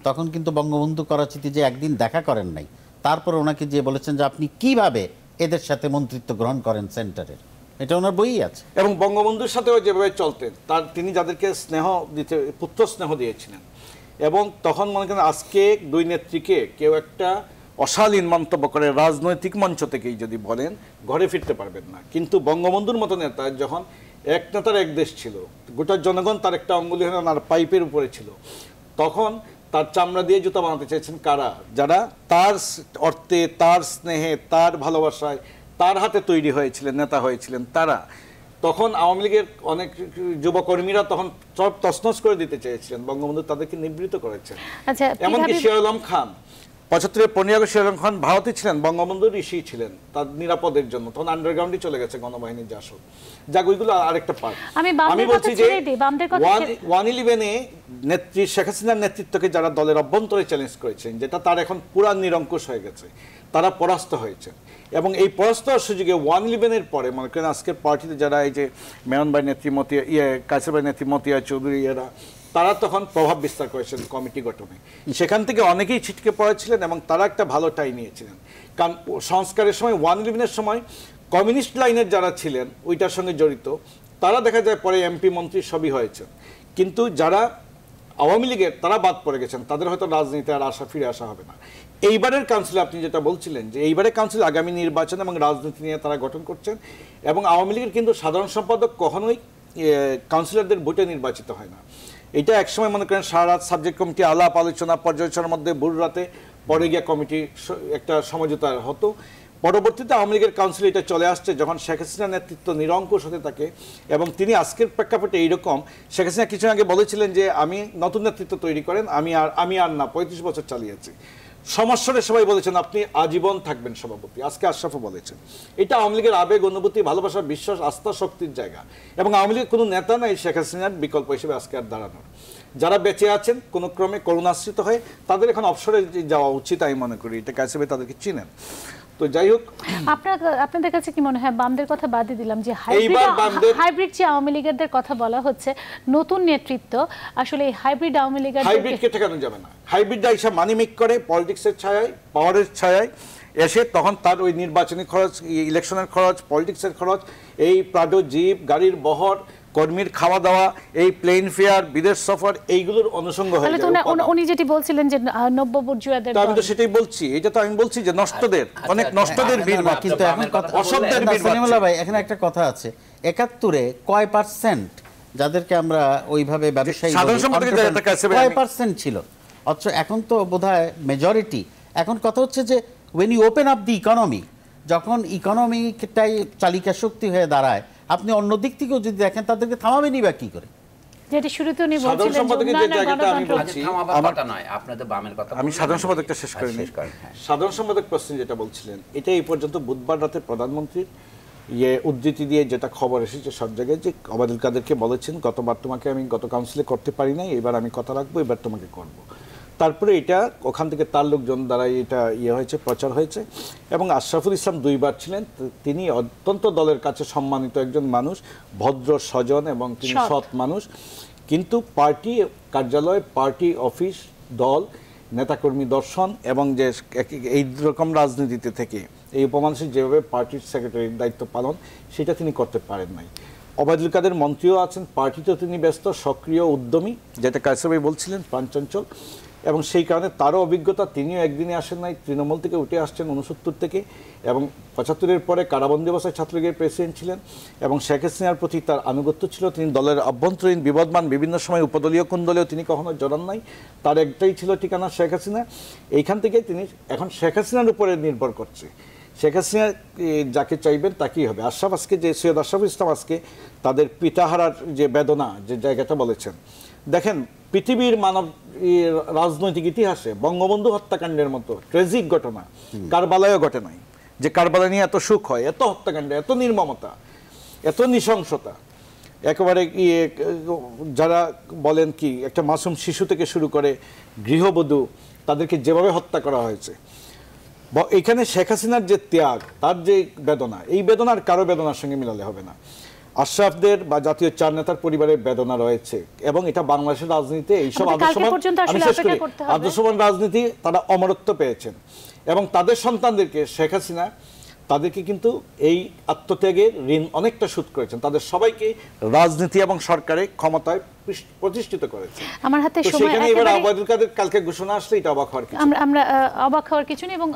তখন কিন্তু বঙ্গবন্ধু করাচিতে যে একদিন দেখা করেন নাই, তারপর ওনাকে যে বলেছেন যে আপনি কিভাবে এদের সাথে মন্ত্রিত্ব গ্রহণ করেন সেন্টারের, এটা ওনার বইই আছে। এবং বঙ্গবন্ধুর সাথেও যেভাবে চলতেন, তার তিনি যাদেরকে স্নেহ দিতে, পুত্র স্নেহ দিয়েছিলেন, এবং তখন মনে করেন আজকে দুই নেত্রীকে কেউ একটা অশালীন মন্তব্য করে রাজনৈতিক মঞ্চ থেকেই যদি বলেন ঘরে ফিরতে পারবেন না। কিন্তু বঙ্গবন্ধুর মতো নেতা যখন এক নেতার এক দেশ ছিল, গোটা জনগণ তার একটা অঙ্গুলি আর পাইপের উপরে ছিল, তখন তার চামড়া দিয়ে জুতা বানাতে চেয়েছেন কারা? যারা তার অর্থে, তার স্নেহে, তার ভালোবাসায়, তার হাতে তৈরি হয়েছিলেন, নেতা হয়েছিলেন তারা। তখন আওয়ামী লীগের অনেক যুবকর্মীরা তখন সব তছনছ করে দিতে চেয়েছিলেন, বঙ্গবন্ধু তাদেরকে নিবৃত্ত করেছেন। আচ্ছা, এমনকি শিয়া আলম খান 75-এর 15 আগস্ট শিয়া আলম খান ভারতে ছিলেন, বঙ্গবন্ধুর ঋষি ছিলেন তার নিরাপদের জন্য, তখন আন্ডারগ্রাউন্ডে চলে গেছে গণবাহিনীর জাসদ। যাক, ওইগুলো আরেকটা পার্ট। আমি বলছি যে 111-এ নেত্রী শেখ হাসিনার নেতৃত্বকে যারা দলের অভ্যন্তরে চ্যালেঞ্জ করেছেন, যেটা তার এখন পুরা নিরঙ্কুশ হয়ে গেছে, তারা পরাস্ত হয়েছে। এবং এই পরাস্ত হওয়ার সুযোগে 111-এর পরে মনে করেন আজকের পার্টিতে যারা এই যে মেনন ভাই নেত্রী কায়সার ভাই নেত্রী মতিয়া চৌধুরী এরা, তারা তখন প্রভাব বিস্তার করেছেন কমিটি গঠনে। সেখান থেকে অনেকেই ছিটকে পড়েছিলেন এবং তারা একটা ভালো টাই নিয়েছিলেন, কারণ সংস্কারের সময় 111-এর সময় কমিউনিস্ট লাইনের যারা ছিলেন ওইটার সঙ্গে জড়িত, তারা দেখা যায় পরে এমপি মন্ত্রী সবই হয়েছে, কিন্তু যারা আওয়ামী লীগের তারা বাদ পড়ে গেছেন, তাদের হয়তো রাজনীতি আর ফিরে আসা হবে না। এইবারের কাউন্সিল আপনি যেটা বলছিলেন যে এইবারের কাউন্সিল আগামী নির্বাচন এবং রাজনীতি নিয়ে তারা গঠন করছেন, এবং আওয়ামী লীগের কিন্তু সাধারণ সম্পাদক কখনোই কাউন্সিলরদের ভোটে নির্বাচিত হয় না। এটা একসময় মনে করেন সারা রাত সাবজেক্ট কমিটি আলাপ আলোচনা পর্যালোচনার মধ্যে ভোর রাতে পরে গিয়ে কমিটি একটা সমঝোতা হতো। পরবর্তীতে আওয়ামী লীগের কাউন্সিল এটা চলে আসছে যখন শেখ হাসিনার নেতৃত্ব নিরঙ্কুশ হতে থাকে, এবং তিনি আজকের প্রেক্ষাপটে এইরকম, শেখ হাসিনা কিছু আগে বলেছিলেন যে আমি নতুন নেতৃত্ব তৈরি করেন, আমি আর না 35 বছর চালিয়েছি। সমস্যাটা সবাই বলেছেন আপনি আজীবন থাকবেন সভাপতি, আজকে আশরাফও বলেছেন। এটা আওয়ামী লীগের আবেগ, অনুভূতি, ভালোবাসা, বিশ্বাস, আস্থা, শক্তির জায়গা, এবং আওয়ামী লীগের কোনো নেতা নাই শেখ হাসিনার বিকল্প হিসেবে আজকে আর দাঁড়ানোর। যারা বেঁচে আছেন কোনো ক্রমে করুণাশ্রিত হয়ে, তাদের এখন অবসরে যাওয়া উচিত আমি মনে করি। এটা কাছে তাদেরকে চিনেন। তো যাই হোক, আপনাদের কাছে কি মনে হয়, বামদের কথা বাদই দিলাম, যে হাইব্রিড যে আওয়ামী লীগের কথা বলা হচ্ছে, নতুন নেতৃত্ব আসলে এই হাইব্রিড আওয়ামী লীগের হাইব্রিডকে ঠেকানো যাবে না। হাইব্রিডরা এসে মানিমেক করে পলিটিক্সের ছায়ায়, পাওয়ারের ছায়ায় এসে তখন তার ওই নির্বাচনী খরচ, ইলেকশনের খরচ, পলিটিক্সের খরচ, এই প্রাডো জিপ, গাড়ির বহর, কর্মীর খাওয়া দাওয়া, এই প্লেন ফেয়ার, বিদেশ সফর, এইগুলোর অনুষঙ্গ হয়ে যায়। উনি যেটি বলছিলেন যে নব্যবর্জীয়দের, আমি তো সেটাই বলছি। এটা তো আমি বলছি যে নষ্টদের, অনেক নষ্টদের ভিড়, কিন্তু এখন অসভ্যদের ভিড়। ভাই এখানে একটা কথা আছে, 71-এ কয় পার্সেন্ট যাদেরকে আমরা ওইভাবে ব্যবসায়ী কয় পার্সেন্ট ছিল, অথচ এখন তো বোধহয় মেজরিটি। এখন কথা হচ্ছে যে when you open up the economy, যখন ইকোনমিটাই চালিকা শক্তি হয়ে দাঁড়ায়, আপনি অন্য দিক থেকেও যদি দেখেন তাদেরকে থামাবেনই বা কি করে? যেটি শুরুতে উনি বলছিলেন আমি সাধারণ সম্পাদকটা শেষ করে নিই। সাধারণ সম্পাদক প্রশ্ন যেটা বলছিলেন, এটা এই পর্যন্ত বুধবার রাতে প্রধানমন্ত্রীর উদ্ধৃতি দিয়ে যেটা খবর এসেছে সব জায়গায়, যে ওবায়দুল কাদেরকে বলেছেন গতবার তোমাকে আমি গত কাউন্সিলে করতে পারি নাই, এবার আমি কথা রাখবো, এবার তোমাকে করব। তারপরে এটা ওখান থেকে তার লোকজন দ্বারা এটা হয়েছে, প্রচার হয়েছে। এবং আশরাফুল ইসলাম 2 বার ছিলেন, তিনি অত্যন্ত দলের কাছে সম্মানিত একজন মানুষ, ভদ্র স্বজন এবং তিনি সৎ মানুষ। কিন্তু পার্টি কার্যালয়, পার্টি অফিস, দল, নেতাকর্মী দর্শন এবং যে এই রকম রাজনীতিতে থেকে এই উপমানুষিক যেভাবে পার্টির সেক্রেটারির দায়িত্ব পালন, সেটা তিনি করতে পারেন নাই। ওবায়দুল কাদের মন্ত্রীও আছেন, পার্টিতেও তিনি ব্যস্ত, সক্রিয়, উদ্যমী, যেটা কায়সার ভাই বলছিলেন, প্রাণচঞ্চল, এবং সেই কারণে তারও অভিজ্ঞতা, তিনিও একদিনে আসেন নাই, তৃণমূল থেকে উঠে আসছেন 69 থেকে, এবং 75-এর পরে কারাবন্দী অবস্থায় ছাত্রলীগের প্রেসিডেন্ট ছিলেন, এবং শেখ হাসিনার প্রতি তার আনুগত্য ছিল। তিনি দলের অভ্যন্তরীণ বিবদমান, বিভিন্ন সময় উপদলীয় কোন দলেও তিনি কখনো জড়ান নাই, তার একটাই ছিল ঠিকানা শেখ হাসিনা। এইখান থেকে তিনি এখন শেখ হাসিনার উপরে নির্ভর করছে, শেখ হাসিনা যাকে চাইবেন তাকেই হবে। আশরাফ আজকে যে সৈয়দ আশরাফুল ইসলাম আজকে তাদের পিতাহারার যে বেদনা, যে জায়গাটা বলেছেন, দেখেন পৃথিবীর মানব রাজনৈতিক ইতিহাসে বঙ্গবন্ধু হত্যাকাণ্ডের মতো ট্রেজিক ঘটনা কারবালায়ও ঘটে নাই, যে কারবালা নিয়ে এত সুখ হয়, এত হত্যাকাণ্ড, এত নির্মমতা, এত নৃশংসতা। একেবারে যারা বলেন কি একটা মাসুম শিশু থেকে শুরু করে গৃহবধূ, তাদেরকে যেভাবে হত্যা করা হয়েছে, এখানে শেখ হাসিনার যে ত্যাগ, তার যে বেদনা, এই বেদনার কারো বেদনার সঙ্গে মিলালে হবে না। আশরাফদের বা জাতীয় 4 নেতার পরিবারের বেদনা রয়েছে, এবং এটা বাংলাদেশের রাজনীতিতে এইসব আদর্শবান রাজনীতি তারা অমরত্ব পেয়েছেন, এবং তাদের সন্তানদেরকে শেখ হাসিনা তাদেরকে কিন্তু এই আত্মত্যাগের ঋণ অনেকটা শোধ করেছেন। তাদের সবাইকে রাজনীতি এবং সরকারে ক্ষমতায় প্রতিষ্ঠিত করেছে। আমার হাতে তো সময় সেখানে এবার একেবারে আওবায়দুল কাদের কালকে ঘোষণা আসলে এটা অবাক হওয়ার কিছু আমরা অবাক হওয়ার কিছু নেই এবং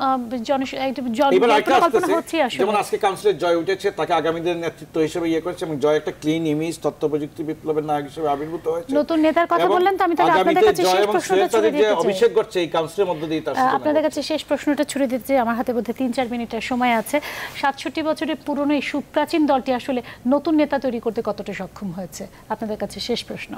এবার একটা জনকল্পনা আসতেছে, হচ্ছে আসলে। যেমন আজকে কাউন্সিলের জয় উঠেছে, তাকে আগামীদের নেতৃত্ব হিসেবে করেছে এবং জয় একটা ক্লিন ইমেজ, তথ্য প্রযুক্তি বিপ্লবের নায়ক হিসেবে আবির্ভূত হয়েছে। নতুন নেতার কথা এবং বললেন, তো আমি তাহলে আপনাদের কাছে জয় শেষ এবং প্রশ্নটা ছুড়ে দিতে চাই। অভিষেক করছে এই কাউন্সিলের মধ্য দিয়ে তার সূচনা আপনাদের কাছে শেষ প্রশ্নটা ছুড়ে দিতে চাই, আমার হাতে বোধহয় ৩-৪ মিনিটের সময় আছে। ৬৭ বছরের পুরনো এই সুপ্রাচীন দলটি আসলে নতুন নেতা তৈরি করতে কতটা সক্ষম হয়েছে? আপনাদের কাছে শেষ প্রশ্ন।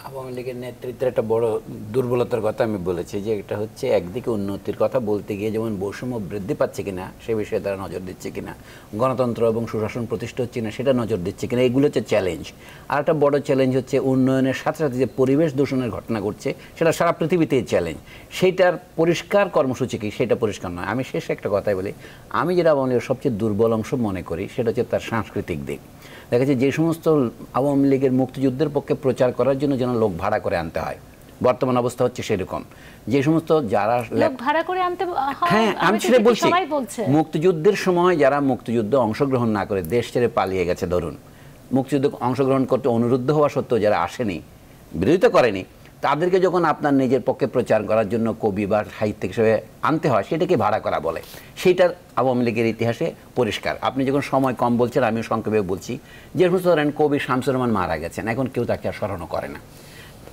আওয়ামী লীগের নেতৃত্বের একটা বড় দুর্বলতার কথা আমি বলেছি, যে এটা হচ্ছে একদিকে উন্নতির কথা বলতে গিয়ে যেমন বৈষম্য বৃদ্ধি পাচ্ছে কিনা সে বিষয়ে তারা নজর দিচ্ছে কিনা, গণতন্ত্র এবং সুশাসন প্রতিষ্ঠা হচ্ছে কিনা সেটা নজর দিচ্ছে কিনা, এগুলো হচ্ছে চ্যালেঞ্জ। আর একটা বড় চ্যালেঞ্জ হচ্ছে উন্নয়নের সাথে সাথে যে পরিবেশ দূষণের ঘটনা ঘটছে সেটা সারা পৃথিবীতেই চ্যালেঞ্জ। সেইটার পরিষ্কার কর্মসূচি কি সেটা পরিষ্কার নয়। আমি শেষে একটা কথাই বলি, আমি যেটা আওয়ামী লীগের সবচেয়ে দুর্বল অংশ মনে করি সেটা হচ্ছে তার সাংস্কৃতিক দিক। দেখা যাচ্ছে যে সমস্ত আওয়ামী লীগের মুক্তিযুদ্ধের পক্ষে প্রচার করার জন্য যেন লোক ভাড়া করে আনতে হয়, বর্তমান অবস্থা হচ্ছে সেরকম। যে সমস্ত যারা লোক ভাড়া করে আনতে হ্যাঁ আমি সেটা বলছি, সবাই বলছে মুক্তিযুদ্ধের সময় যারা মুক্তিযুদ্ধে অংশগ্রহণ না করে দেশ ছেড়ে পালিয়ে গেছে, ধরুন মুক্তিযুদ্ধে অংশগ্রহণ করতে অনুরুদ্ধ হওয়া সত্ত্বেও যারা আসেনি, বিরোধিতা করেনি, তাদেরকে যখন আপনার নিজের পক্ষে প্রচার করার জন্য কবি বা সাহিত্যিক হিসেবে আনতে হয় সেটাকে ভাড়া করা বলে। সেইটার আওয়ামী লীগের ইতিহাসে পরিষ্কার। আপনি যখন সময় কম বলছেন আমিও সংক্ষেপে বলছি, যে সমস্ত ধরেন কবি শামসুর রহমান মারা গেছেন, এখন কেউ তাকে আর স্মরণও করে না।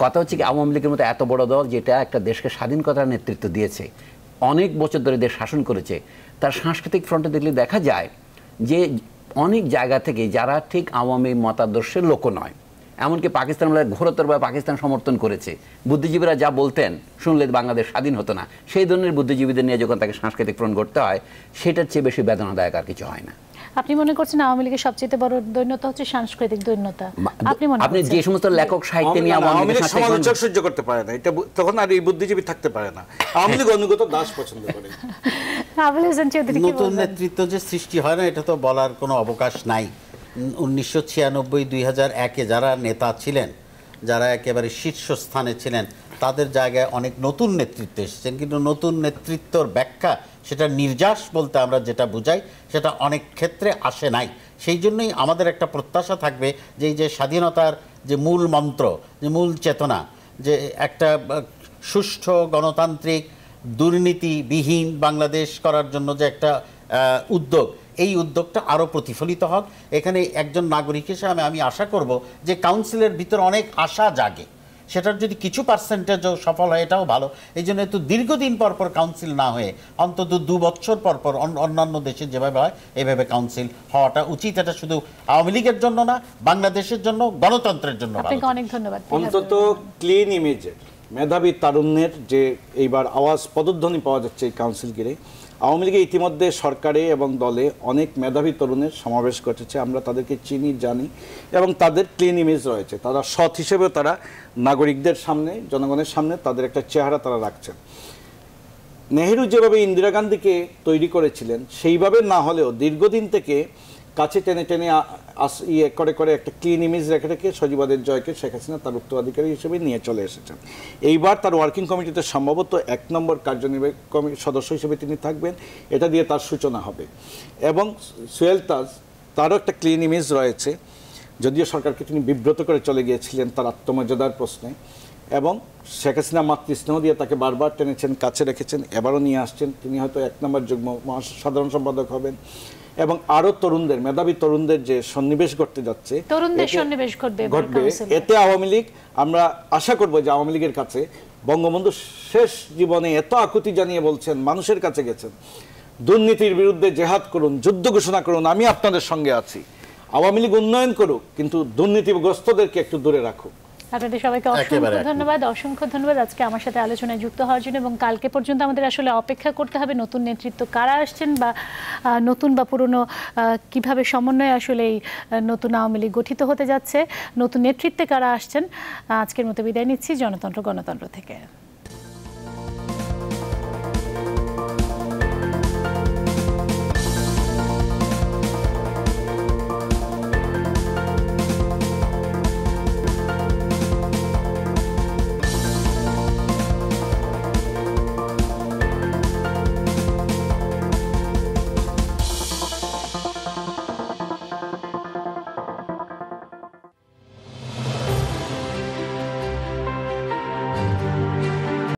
কথা হচ্ছে কি, আওয়ামী লীগের মতো এত বড় দল যেটা একটা দেশকে স্বাধীন করার নেতৃত্ব দিয়েছে, অনেক বছর ধরে দেশ শাসন করেছে, তার সাংস্কৃতিক ফ্রন্টে দেখলে দেখা যায় যে অনেক জায়গা থেকে যারা ঠিক আওয়ামী মতাদর্শের লোক নয়, এমনকি পাকিস্তান ঘোরতরভাবে পাকিস্তান সমর্থন করেছে, বুদ্ধিজীবীরা যা বলতেন শুনলে বাংলাদেশ স্বাধীন হতো না, সেই ধরনের বুদ্ধিজীবীদের নিয়ে যখন তাকে সাংস্কৃতিক ফ্রন্ট করতে হয় সেটার চেয়ে বেশি বেদনাদায়ক আর কিছু হয় না। আপনি মনে করছেন আওয়ামী লীগের সবচেয়ে বড় দৈন্যতা হচ্ছে সাংস্কৃতিক দৈন্যতা? আপনি যে সমস্ত লেখক সাহিত্য নিয়ে আওয়ামী লীগের সমালোচক সহ্য করতে পারে না, এটা তখন আর এই বুদ্ধিজীবী থাকতে পারে না। আওয়ামী লীগ অনুগত দাস পছন্দ করে। নতুন নেতৃত্ব যে সৃষ্টি হয় না এটা তো বলার কোনো অবকাশ নাই। 1996-2001-এ যারা নেতা ছিলেন, যারা একেবারে শীর্ষস্থানে ছিলেন, তাদের জায়গায় অনেক নতুন নেতৃত্ব এসেছেন, কিন্তু নতুন নেতৃত্বর ব্যাখ্যা সেটা নির্যাস বলতে আমরা যেটা বুঝাই সেটা অনেক ক্ষেত্রে আসে নাই। সেই জন্যই আমাদের একটা প্রত্যাশা থাকবে যে এই যে স্বাধীনতার যে মূল মন্ত্র, যে মূল চেতনা, যে একটা সুষ্ঠু গণতান্ত্রিক দুর্নীতিবিহীন বাংলাদেশ করার জন্য যে একটা উদ্যোগ, এই উদ্যোগটা আরও প্রতিফলিত হোক। এখানে একজন নাগরিক হিসেবে আমি আশা করব যে কাউন্সিলের ভিতর অনেক আশা জাগে, সেটার যদি কিছু পার্সেন্টেজও সফল হয় এটাও ভালো। এই জন্য একটু দীর্ঘদিন পরপর কাউন্সিল না হয়ে অন্তত 2 বছর পরপর অন্যান্য দেশে যেভাবে হয় এভাবে কাউন্সিল হওয়াটা উচিত। এটা শুধু আওয়ামী লীগের জন্য না, বাংলাদেশের জন্য, গণতন্ত্রের জন্য। আপনাকে অনেক ধন্যবাদ। অন্তত ক্লিন ইমেজের মেধাবী তারুণ্যের যে এইবার আওয়াজ পদধ্বনি পাওয়া যাচ্ছে এই কাউন্সিল ঘিরে, আওয়ামী লীগে ইতিমধ্যে সরকারে এবং দলে অনেক মেধাবী তরুণের সমাবেশ ঘটেছে, আমরা তাদেরকে চিনি জানি এবং তাদের ক্লিন ইমেজ রয়েছে। তারা সৎ হিসেবেও তারা নাগরিকদের সামনে, জনগণের সামনে তাদের একটা চেহারা তারা রাখছেন। নেহেরু যেভাবে ইন্দিরা গান্ধীকে তৈরি করেছিলেন সেইভাবে না হলেও দীর্ঘদিন থেকে কাছে টেনে টেনে করে করে একটা ক্লিন ইমেজ রেখে রেখে সজীবাদের জয়কে শেখ হাসিনা তার উত্তরাধিকারী হিসেবে নিয়ে চলে এসেছেন। এইবার তার ওয়ার্কিং কমিটিতে সম্ভবত 1 নম্বর কার্যনির্বাহী সদস্য হিসেবে তিনি থাকবেন, এটা দিয়ে তার সূচনা হবে। এবং সোহেল তাজ, তারও একটা ক্লিন ইমেজ রয়েছে, যদিও সরকারকে তিনি বিব্রত করে চলে গিয়েছিলেন তার আত্মমর্যাদার প্রশ্নে, এবং শেখ হাসিনা মাতৃস্নেহ দিয়ে তাকে বারবার টেনেছেন, কাছে রেখেছেন, এবারও নিয়ে আসছেন। তিনি হয়তো 1 নম্বর যুগ্ম সাধারণ সম্পাদক হবেন এবং আরো তরুণদের, মেধাবী তরুণদের যে সন্নিবেশ ঘটতে যাচ্ছে, ঘটবে, এতে আওয়ামী লীগ, আমরা আশা করব যে আওয়ামী লীগের কাছে বঙ্গবন্ধু শেষ জীবনে এত আকুতি জানিয়ে বলছেন, মানুষের কাছে গেছেন, দুর্নীতির বিরুদ্ধে জেহাদ করুন, যুদ্ধ ঘোষণা করুন, আমি আপনাদের সঙ্গে আছি। আওয়ামী লীগ উন্নয়ন করুক, কিন্তু দুর্নীতিগ্রস্তদেরকে একটু দূরে রাখুক। আপনাদের সবাইকে অসংখ্য ধন্যবাদ আজকে আমার সাথে আলোচনায় যুক্ত হওয়ার জন্য। এবং কালকে পর্যন্ত আমাদের আসলে অপেক্ষা করতে হবে নতুন নেতৃত্ব কারা আসছেন, বা নতুন বা পুরনো কিভাবে সমন্বয়ে আসলে এই নতুন আওয়ামী লীগ গঠিত হতে যাচ্ছে, নতুন নেতৃত্বে কারা আসছেন। আজকের মতো বিদায় নিচ্ছি জনতন্ত্র গণতন্ত্র থেকে।